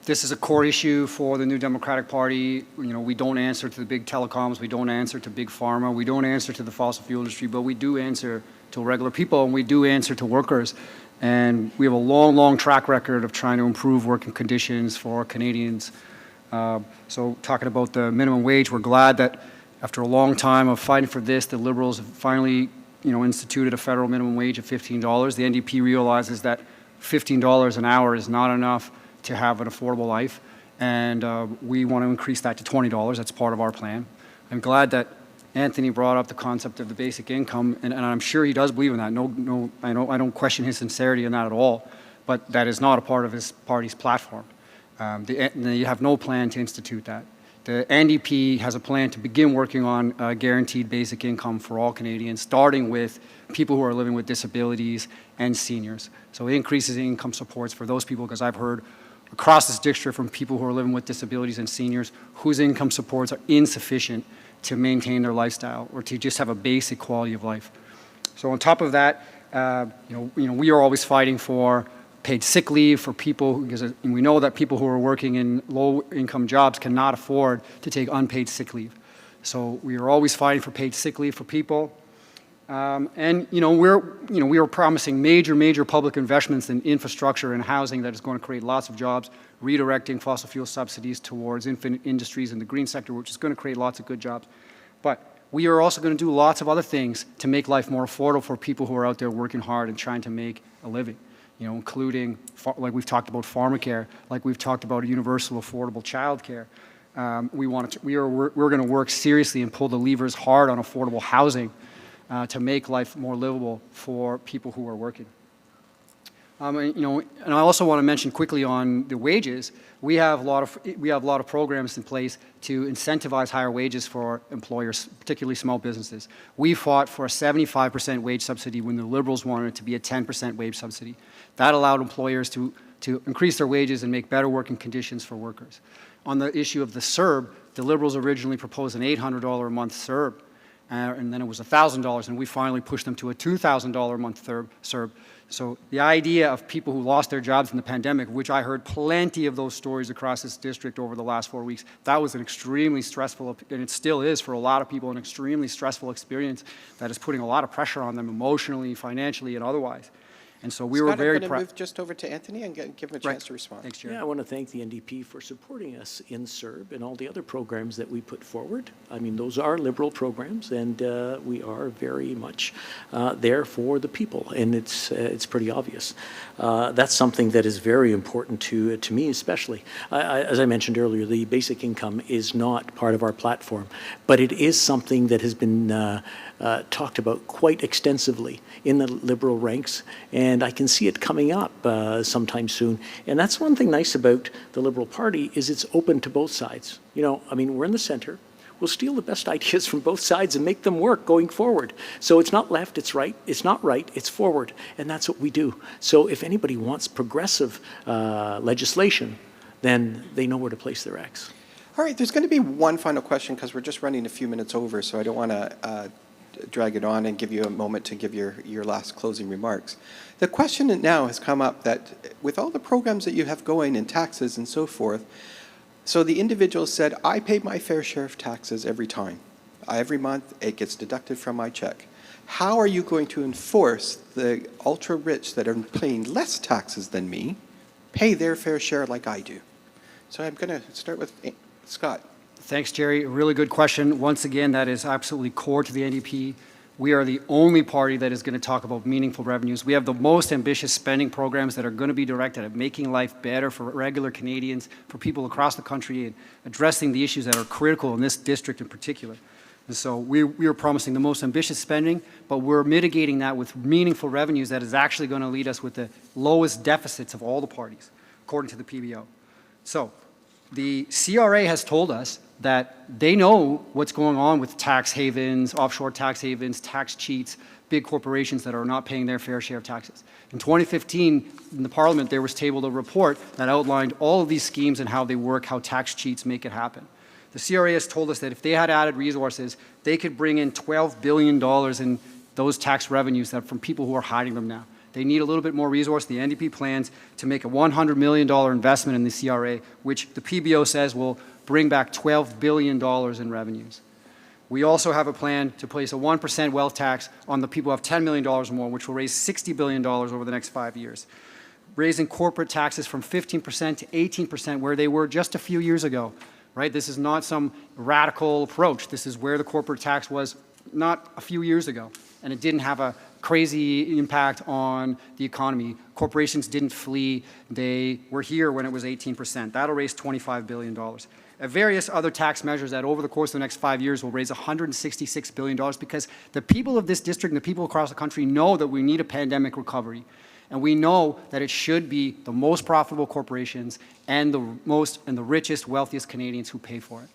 B: This is a core issue for the New Democratic Party. You know, we don't answer to the big telecoms, we don't answer to big pharma, we don't answer to the fossil fuel industry, but we do answer to regular people, and we do answer to workers. And we have a long, long track record of trying to improve working conditions for Canadians. So talking about the minimum wage, we're glad that after a long time of fighting for this, the Liberals have finally, you know, instituted a federal minimum wage of $15. The NDP realizes that $15 an hour is not enough to have an affordable life, and we want to increase that to $20. That's part of our plan. I'm glad that Anthony brought up the concept of the basic income, and I'm sure he does believe in that. I don't question his sincerity in that at all, but that is not a part of his party's platform. They have no plan to institute that. The NDP has a plan to begin working on guaranteed basic income for all Canadians, starting with people who are living with disabilities and seniors. So it increases income supports for those people, because I've heard across this district from people who are living with disabilities and seniors whose income supports are insufficient to maintain their lifestyle or to just have a basic quality of life. So on top of that, we are always fighting for paid sick leave for people, because we know that people who are working in low-income jobs cannot afford to take unpaid sick leave. So we are always fighting for paid sick leave for people. We are promising major public investments in infrastructure and housing that is going to create lots of jobs, redirecting fossil fuel subsidies towards infinite industries in the green sector, which is going to create lots of good jobs. But we are also going to do lots of other things to make life more affordable for people who are out there working hard and trying to make a living, including, like we've talked about, Pharmacare, like we've talked about universal affordable child care. We're going to work seriously and pull the levers hard on affordable housing to make life more livable for people who are working. And I also want to mention quickly on the wages. We have a lot of programs in place to incentivize higher wages for employers, particularly small businesses. We fought for a 75% wage subsidy when the Liberals wanted it to be a 10% wage subsidy. That allowed employers to increase their wages and make better working conditions for workers. On the issue of the CERB, the Liberals originally proposed an $800 a month CERB, and then it was $1,000, and we finally pushed them to a $2,000 a month CERB. So the idea of people who lost their jobs in the pandemic, which I heard plenty of those stories across this district over the last 4 weeks, that was an extremely stressful, and it still is for a lot of people, an extremely stressful experience that is putting a lot of pressure on them emotionally, financially, and otherwise. And so we were very
A: proud. I'm going to move just over to Anthony and give him a chance to respond.
B: Thanks, Jerry.
C: Yeah, I want to thank the NDP for supporting us in CERB and all the other programs that we put forward. I mean, those are Liberal programs, and we are very much there for the people, and it's pretty obvious. That's something that is very important to me, especially. As I mentioned earlier, the basic income is not part of our platform, but it is something that has been talked about quite extensively in the Liberal ranks, and I can see it coming up sometime soon. And that's one thing nice about the Liberal Party, is it's open to both sides. We're in the center. We'll steal the best ideas from both sides and make them work going forward. So it's not left, it's right. It's not right, it's forward. And that's what we do. So if anybody wants progressive legislation, then they know where to place their X.
A: All right, there's going to be one final question because we're just running a few minutes over, so I don't want to drag it on and give you a moment to give your last closing remarks. The question now has come up that with all the programs that you have going in taxes and so forth, so the individual said, I pay my fair share of taxes every time. Every month it gets deducted from my check. How are you going to enforce the ultra-rich that are paying less taxes than me pay their fair share like I do? So I'm going to start with Scott.
B: Thanks, Jerry. A really good question. Once again, that is absolutely core to the NDP. We are the only party that is going to talk about meaningful revenues. We have the most ambitious spending programs that are going to be directed at making life better for regular Canadians, for people across the country, and addressing the issues that are critical in this district in particular. And so we are promising the most ambitious spending, but we're mitigating that with meaningful revenues that is actually going to lead us with the lowest deficits of all the parties, according to the PBO. So the CRA has told us that they know what's going on with tax havens, offshore tax havens, tax cheats, big corporations that are not paying their fair share of taxes. In 2015, in the Parliament, there was tabled a report that outlined all of these schemes and how they work, how tax cheats make it happen. The CRA has told us that if they had added resources, they could bring in $12 billion in those tax revenues that from people who are hiding them now. They need a little bit more resource. The NDP plans to make a $100 million investment in the CRA, which the PBO says will bring back $12 billion in revenues. We also have a plan to place a 1% wealth tax on the people who have $10 million or more, which will raise $60 billion over the next 5 years. Raising corporate taxes from 15% to 18%, where they were just a few years ago, right? This is not some radical approach. This is where the corporate tax was not a few years ago, and it didn't have a crazy impact on the economy. Corporations didn't flee. They were here when it was 18%. That'll raise $25 billion. Various other tax measures that over the course of the next 5 years will raise $166 billion, because the people of this district and the people across the country know that we need a pandemic recovery. And we know that it should be the most profitable corporations and the richest, wealthiest Canadians who pay for it.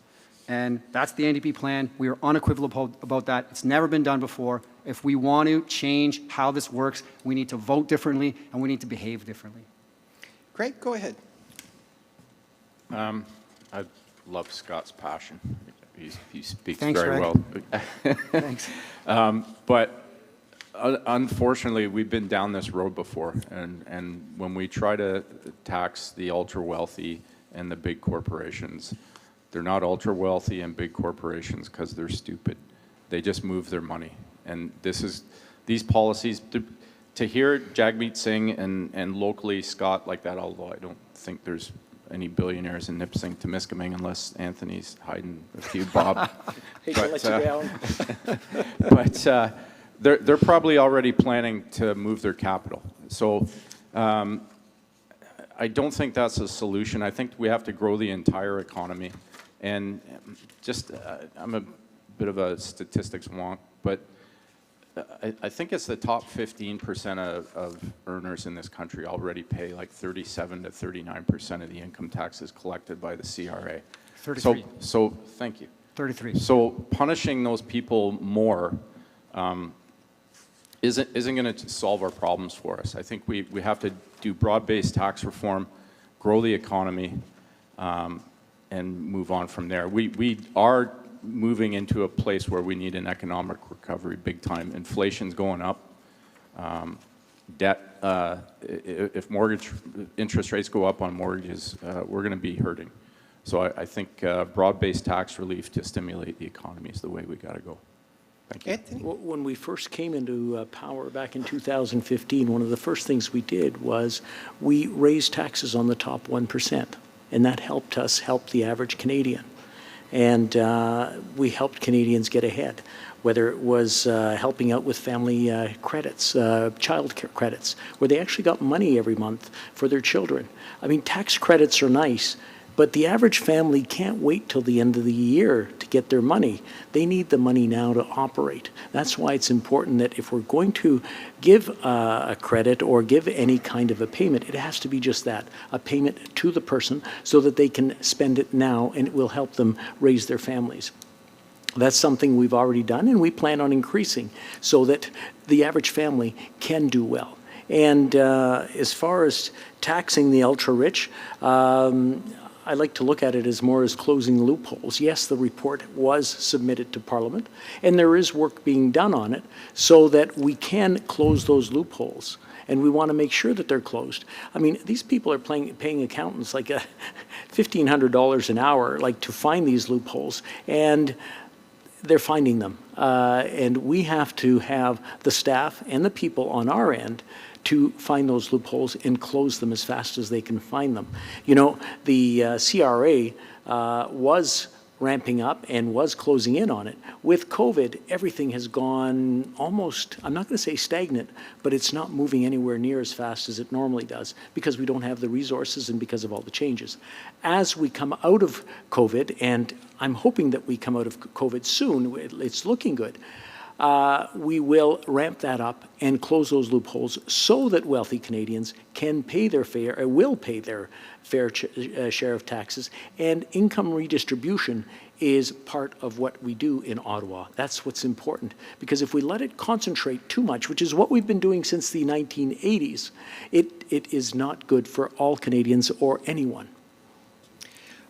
B: And that's the NDP plan. We are unequivocal about that. It's never been done before. If we want to change how this works, we need to vote differently and we need to behave differently.
A: Great, go ahead.
D: I love Scott's passion. He speaks
B: Thanks,
D: very
B: Greg.
D: well.
B: Thanks.
D: But unfortunately, we've been down this road before, and when we try to tax the ultra-wealthy and the big corporations, they're not ultra-wealthy and big corporations because they're stupid. They just move their money. And these policies, to hear Jagmeet Singh and locally Scott like that, although I don't think there's any billionaires in Nipissing, Timiskaming, unless Anthony's hiding a few bob.
C: Hate to let you down.
D: But they're probably already planning to move their capital. So I don't think that's a solution. I think we have to grow the entire economy. And just, I'm a bit of a statistics wonk, but I think it's the top 15% of earners in this country already pay like 37 to 39% of the income taxes collected by the CRA.
B: 33.
D: So thank you.
B: 33.
D: So punishing those people more isn't going to solve our problems for us. I think we have to do broad-based tax reform, grow the economy, and move on from there. We are moving into a place where we need an economic recovery big time. Inflation's going up. Debt, if mortgage interest rates go up on mortgages, we're going to be hurting. So I think broad-based tax relief to stimulate the economy is the way we got to go. Thank you.
A: Anthony?
C: When we first came into power back in 2015, one of the first things we did was we raised taxes on the top 1%, and that helped us help the average Canadian. And we helped Canadians get ahead, whether it was helping out with family credits, child care credits, where they actually got money every month for their children. I mean, tax credits are nice, but the average family can't wait till the end of the year to get their money. They need the money now to operate. That's why it's important that if we're going to give a credit or give any kind of a payment, it has to be just that, a payment to the person so that they can spend it now and it will help them raise their families. That's something we've already done and we plan on increasing so that the average family can do well. And as far as taxing the ultra-rich, I like to look at it as more as closing loopholes. Yes, the report was submitted to Parliament, and there is work being done on it so that we can close those loopholes. And we want to make sure that they're closed. I mean, these people are paying accountants like $1,500 an hour, like to find these loopholes, and they're finding them. And we have to have the staff and the people on our end to find those loopholes and close them as fast as they can find them. You know, the CRA was ramping up and was closing in on it. With COVID, everything has gone almost, I'm not going to say stagnant, but it's not moving anywhere near as fast as it normally does because we don't have the resources and because of all the changes. As we come out of COVID, and I'm hoping that we come out of COVID soon, it's looking good, we will ramp that up and close those loopholes so that wealthy Canadians can pay their fair, or will pay their fair share of taxes, and income redistribution is part of what we do in Ottawa. That's what's important. Because if we let it concentrate too much, which is what we've been doing since the 1980s, it is not good for all Canadians or anyone.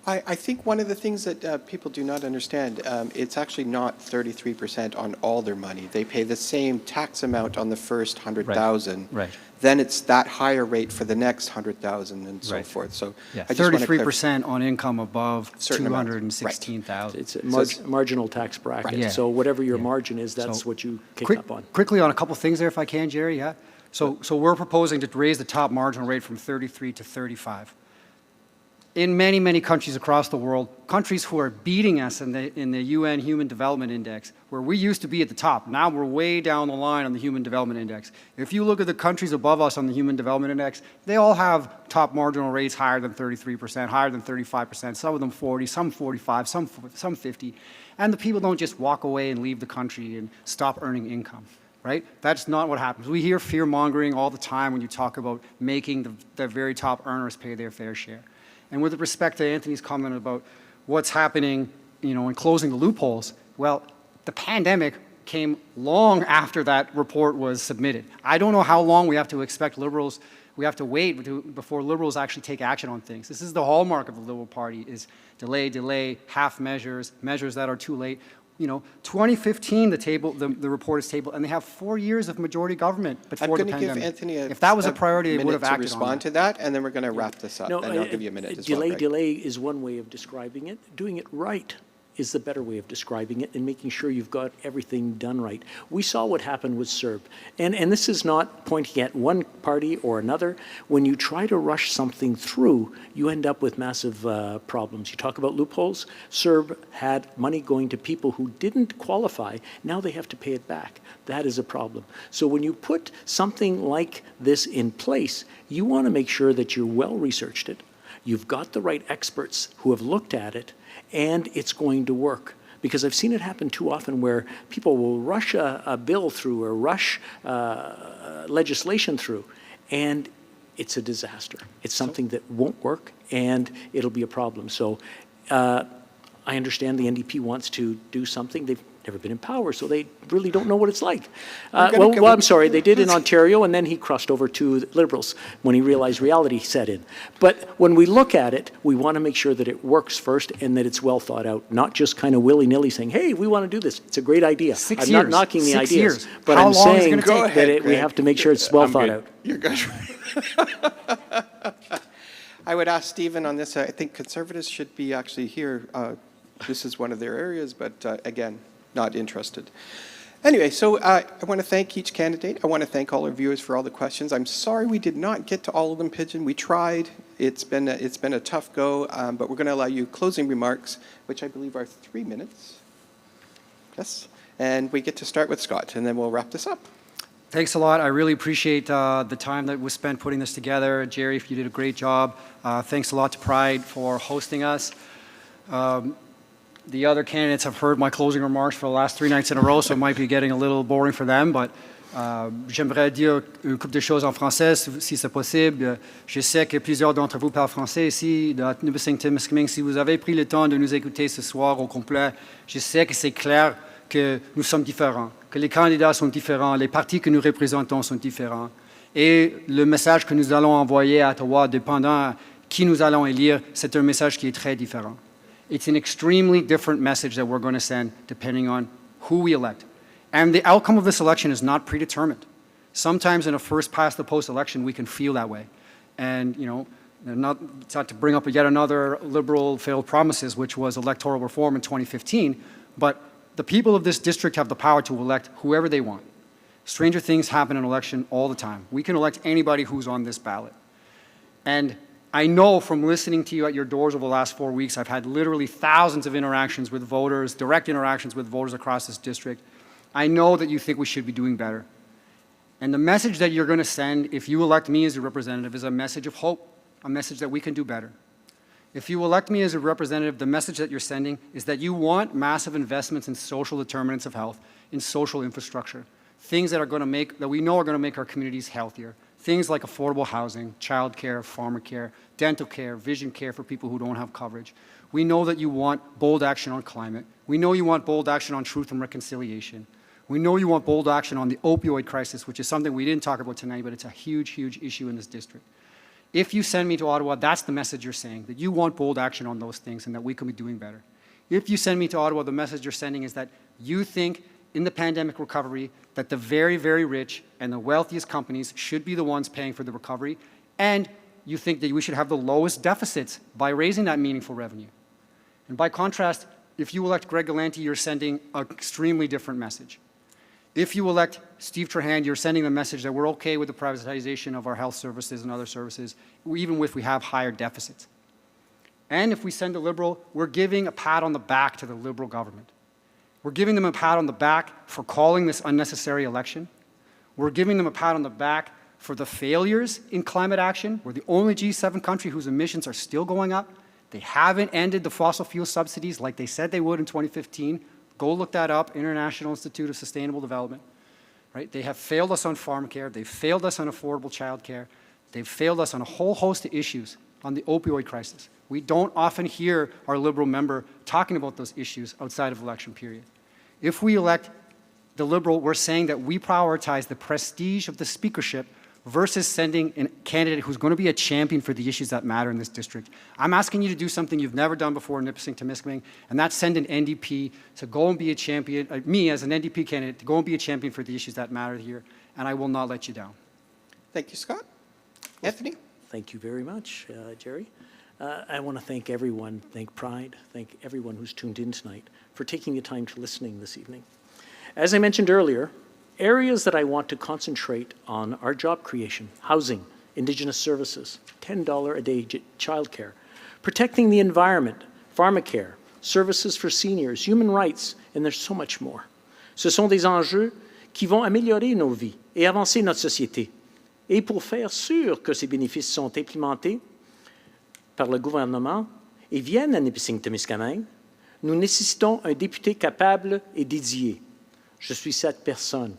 A: I think one of the things that people do not understand, it's actually not 33% on all their money. They pay the same tax amount on the first 100,000.
B: Right.
A: Then it's that higher rate for the next 100,000 and so
B: Right.
A: forth. So
B: Yeah,
A: I just wanna
B: 33% on income above
A: Certain amount.
B: 216,000.
C: It's a marginal tax bracket.
B: Right. Yeah.
C: So whatever your
B: Yeah.
C: margin is, that's
B: So,
C: what you kick up on.
B: Quickly on a couple things there, if I can, Jerry, yeah? So we're proposing to raise the top marginal rate from 33 to 35. In many, many countries across the world, countries who are beating us in the UN Human Development Index, where we used to be at the top, now we're way down the line on the Human Development Index. If you look at the countries above us on the Human Development Index, they all have top marginal rates higher than 33%, higher than 35%, some of them 40, some 45, some 50. And the people don't just walk away and leave the country and stop earning income. Right? That's not what happens. We hear fear-mongering all the time when you talk about making the very top earners pay their fair share. And with respect to Anthony's comment about what's happening, in closing the loopholes, well, the pandemic came long after that report was submitted. I don't know how long we have to expect Liberals, we have to wait before Liberals actually take action on things. This is the hallmark of the Liberal Party, is delay, half measures, measures that are too late. 2015, the report is tabled, and they have 4 years of majority government before the pandemic.
A: I'm going to give Anthony
B: if that was a priority, they would have acted
A: to respond
B: on
A: to that, and then we're going to wrap this up.
C: No,
A: and I'll give you a minute as well, Greg.
C: delay is one way of describing it. Doing it right is the better way of describing it, and making sure you've got everything done right. We saw what happened with CERB, and this is not pointing at one party or another. When you try to rush something through, you end up with massive problems. You talk about loopholes. CERB had money going to people who didn't qualify. Now they have to pay it back. That is a problem. So when you put something like this in place, you want to make sure that you well researched it. You've got the right experts who have looked at it, and it's going to work. Because I've seen it happen too often where people will rush a bill through or rush legislation through, and it's a disaster. It's something that won't work, and it'll be a problem. So I understand the NDP wants to do something. They've never been in power, so they really don't know what it's like. I'm sorry, they did in Ontario, and then he crossed over to the Liberals when he realized reality set in. But when we look at it, we want to make sure that it works first and that it's well thought out, not just kind of willy-nilly saying, hey, we want to do this. It's a great idea. I'm not knocking the ideas, but I'm saying that we have to make sure it's well thought out.
A: You're good. I would ask Stephen on this. I think Conservatives should be actually here. This is one of their areas, but again, not interested. Anyway, so I want to thank each candidate. I want to thank all our viewers for all the questions. I'm sorry we did not get to all of them, Pigeon. We tried. It's been a tough go, but we're going to allow you closing remarks, which I believe are 3 minutes. Yes, and we get to start with Scott, and then we'll wrap this up.
B: Thanks a lot. I really appreciate the time that was spent putting this together. Jerry, you did a great job. Thanks a lot to Pride for hosting us. The other candidates have heard my closing remarks for the last 3 nights in a row, so it might be getting a little boring for them, but j'aimerais dire une couple de choses en français, si c'est possible. Je sais que plusieurs d'entre vous parlent français ici, dans Nipissing, Timiskaming. Si vous avez pris le temps de nous écouter ce soir au complet, je sais que c'est clair que nous sommes différents, que les candidats sont différents, les partis que nous représentons sont différents. Et le message que nous allons envoyer à Ottawa, dépendant qui nous allons élire, c'est un message qui est très différent. It's an extremely different message that we're going to send depending on who we elect. And the outcome of this election is not predetermined. Sometimes in a first-past-the-post election, we can feel that way. And, it's not to bring up yet another Liberal failed promises, which was electoral reform in 2015, but the people of this district have the power to elect whoever they want. Stranger things happen in election all the time. We can elect anybody who's on this ballot. And I know from listening to you at your doors over the last 4 weeks, I've had literally thousands of interactions with voters, direct interactions with voters across this district. I know that you think we should be doing better. And the message that you're going to send, if you elect me as your representative, is a message of hope, a message that we can do better. If you elect me as a representative, the message that you're sending is that you want massive investments in social determinants of health, in social infrastructure, things that are going to make, that we know are going to make our communities healthier, things like affordable housing, childcare, pharmacare, dental care, vision care for people who don't have coverage. We know that you want bold action on climate. We know you want bold action on truth and reconciliation. We know you want bold action on the opioid crisis, which is something we didn't talk about tonight, but it's a huge, huge issue in this district. If you send me to Ottawa, that's the message you're saying, that you want bold action on those things and that we can be doing better. If you send me to Ottawa, the message you're sending is that you think in the pandemic recovery that the very, very rich and the wealthiest companies should be the ones paying for the recovery, and you think that we should have the lowest deficits by raising that meaningful revenue. And by contrast, if you elect Greg Galanti, you're sending an extremely different message. If you elect Steve Trahan, you're sending the message that we're okay with the privatization of our health services and other services, even if we have higher deficits. And if we send a Liberal, we're giving a pat on the back to the Liberal government. We're giving them a pat on the back for calling this unnecessary election. We're giving them a pat on the back for the failures in climate action. We're the only G7 country whose emissions are still going up. They haven't ended the fossil fuel subsidies like they said they would in 2015. Go look that up, International Institute of Sustainable Development. Right? They have failed us on Pharmacare. They've failed us on affordable childcare. They've failed us on a whole host of issues on the opioid crisis. We don't often hear our Liberal member talking about those issues outside of election period. If we elect the Liberal, we're saying that we prioritize the prestige of the speakership versus sending a candidate who's going to be a champion for the issues that matter in this district. I'm asking you to do something you've never done before in Nipissing, Timiskaming, and that's send an NDP to go and be a champion, me as an NDP candidate, to go and be a champion for the issues that matter here, and I will not let you down.
A: Thank you, Scott. Anthony?
C: Thank you very much, Jerry. I want to thank everyone, thank Pride, thank everyone who's tuned in tonight for taking the time to listening this evening. As I mentioned earlier, areas that I want to concentrate on are job creation, housing, Indigenous services, $10 a day childcare, protecting the environment, Pharmacare, services for seniors, human rights, and there's so much more. Ce sont des enjeux qui vont améliorer nos vies et avancer notre société. Et pour faire sûr que ces bénéfices sont implémentés par le gouvernement et viennent à Nipissing-Timiskaming, nous nécessitons un député capable et dédié. Je suis cette personne.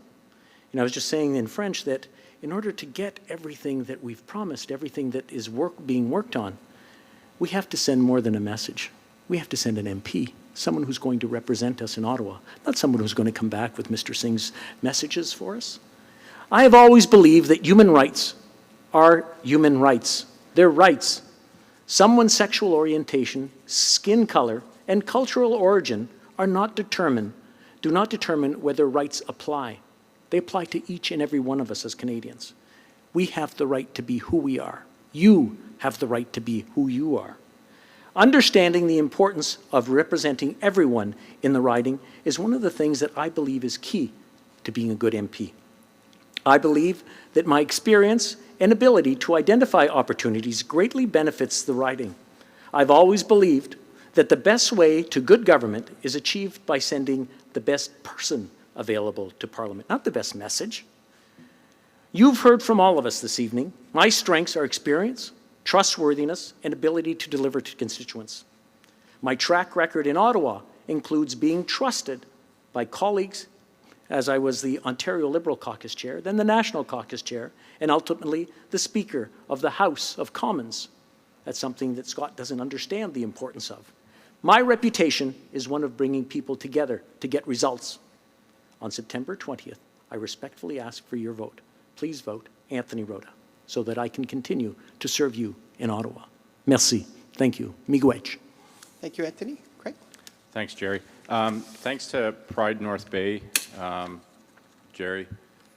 C: And I was just saying in French that in order to get everything that we've promised, everything that is being worked on, we have to send more than a message. We have to send an MP, someone who's going to represent us in Ottawa, not someone who's going to come back with Mr. Singh's messages for us. I have always believed that human rights are human rights. They're rights. Someone's sexual orientation, skin color, and cultural origin do not determine whether rights apply. They apply to each and every one of us as Canadians. We have the right to be who we are. You have the right to be who you are. Understanding the importance of representing everyone in the riding is one of the things that I believe is key to being a good MP. I believe that my experience and ability to identify opportunities greatly benefits the riding. I've always believed that the best way to good government is achieved by sending the best person available to Parliament, not the best message. You've heard from all of us this evening. My strengths are experience, trustworthiness, and ability to deliver to constituents. My track record in Ottawa includes being trusted by colleagues as I was the Ontario Liberal Caucus Chair, then the National Caucus Chair, and ultimately the Speaker of the House of Commons. That's something that Scott doesn't understand the importance of. My reputation is one of bringing people together to get results. On September 20th, I respectfully ask for your vote. Please vote Anthony Rota so that I can continue to serve you in Ottawa. Merci. Thank you. Miigwech.
A: Thank you, Anthony. Craig?
D: Thanks, Jerry. Thanks to Pride North Bay, Jerry,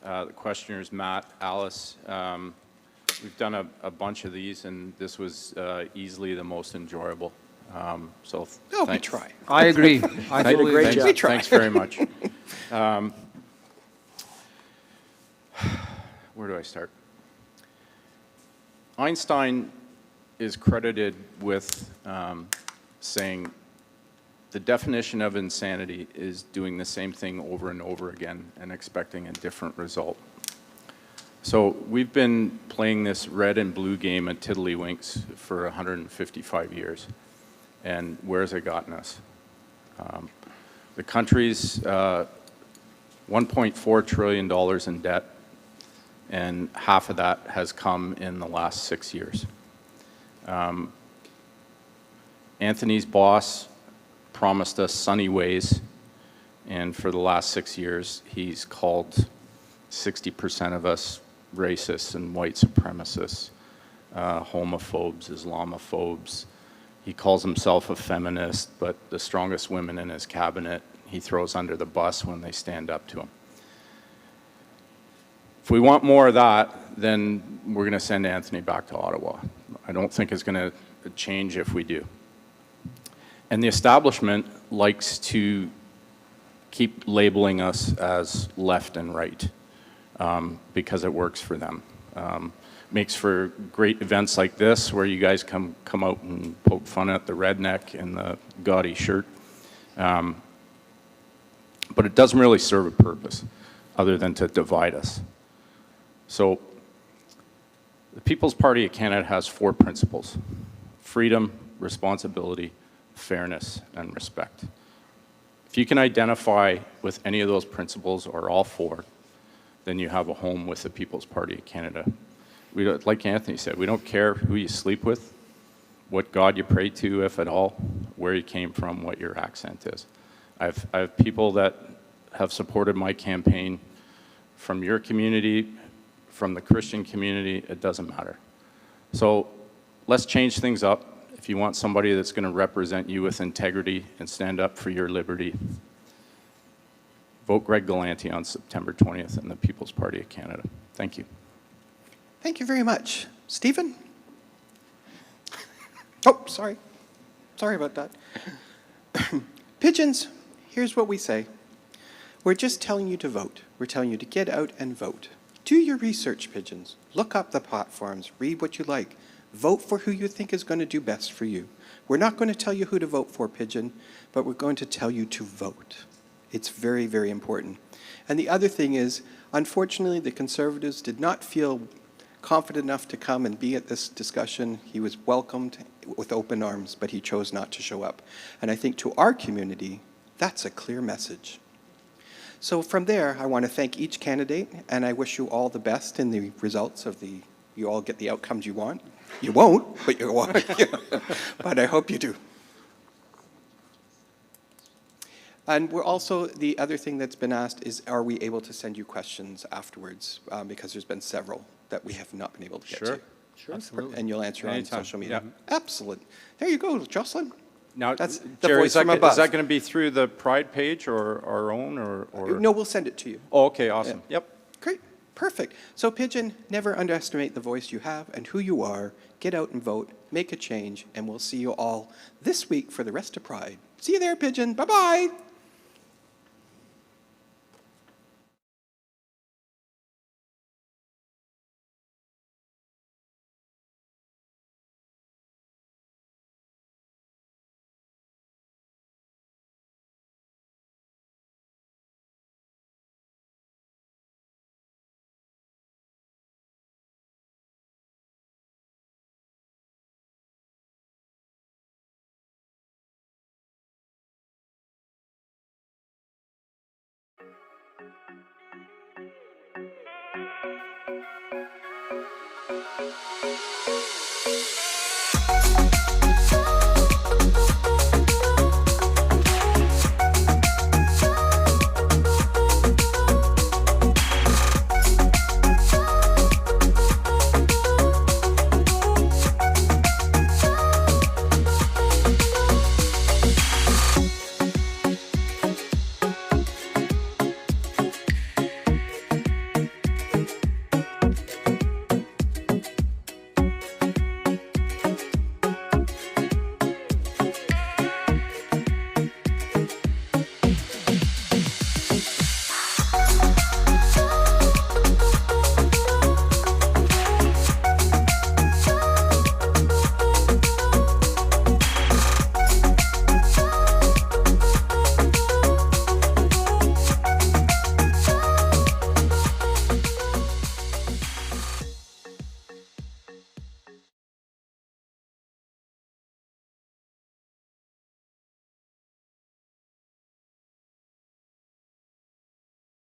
D: the questioners, Matt, Alice. We've done a bunch of these, and this was easily the most enjoyable.
A: We try.
B: I agree. I
C: did a
B: totally
C: great
B: agree.
C: job.
A: We try.
D: Thanks very much. Where do I start? Einstein is credited with saying the definition of insanity is doing the same thing over and over again and expecting a different result. So we've been playing this red and blue game at Tiddlywinks for 155 years. And where's it gotten us? The country's $1.4 trillion in debt. and half of that has come in the last 6 years. Anthony's boss promised us sunny ways, and for the last 6 years, he's called 60% of us racists and white supremacists, homophobes, Islamophobes. He calls himself a feminist, but the strongest women in his cabinet he throws under the bus when they stand up to him. If we want more of that, then we're going to send Anthony back to Ottawa. I don't think it's going to change if we do. And the establishment likes to keep labeling us as left and right because it works for them. Makes for great events like this where you guys come out and poke fun at the redneck in the gaudy shirt. But it doesn't really serve a purpose other than to divide us. So the People's Party of Canada has 4 principles: freedom, responsibility, fairness, and respect. If you can identify with any of those principles or all 4, then you have a home with the People's Party of Canada. We don't, like Anthony said, we don't care who you sleep with, what God you pray to, if at all, where you came from, what your accent is. I have people that have supported my campaign from your community, from the Christian community, it doesn't matter. So let's change things up. If you want somebody that's going to represent you with integrity and stand up for your liberty, vote Greg Galanti on September 20th in the People's Party of Canada. Thank you.
A: Thank you very much. Stephen? Oh, sorry. Sorry about that. Pigeons, here's what we say. We're just telling you to vote. We're telling you to get out and vote. Do your research, pigeons. Look up the platforms. Read what you like. Vote for who you think is going to do best for you. We're not going to tell you who to vote for, pigeon, but we're going to tell you to vote. It's very, very important. And the other thing is, unfortunately, the Conservatives did not feel confident enough to come and be at this discussion. He was welcomed with open arms, but he chose not to show up. And I think to our community, that's a clear message. So from there, I want to thank each candidate, and I wish you all the best in the results of the, you all get the outcomes you want. You won't, but you want. But I hope you do. And we're also, the other thing that's been asked is, are we able to send you questions afterwards? Because there's been several that we have not been able to get to.
B: Sure, absolutely.
A: And you'll answer
D: Anytime.
A: on social media.
D: Yeah.
A: Excellent. There you go, Jocelyn.
D: Now,
A: That's the
D: Jerry,
A: voice from above.
D: is that going to be through the Pride page or our own? Or?
A: No, we'll send it to you.
D: Oh, okay, awesome.
A: Yeah.
D: Yep.
A: Great. Perfect. So, Pigeon, never underestimate the voice you have and who you are. Get out and vote. Make a change. And we'll see you all this week for the rest of Pride. See you there, Pigeon. Bye-bye.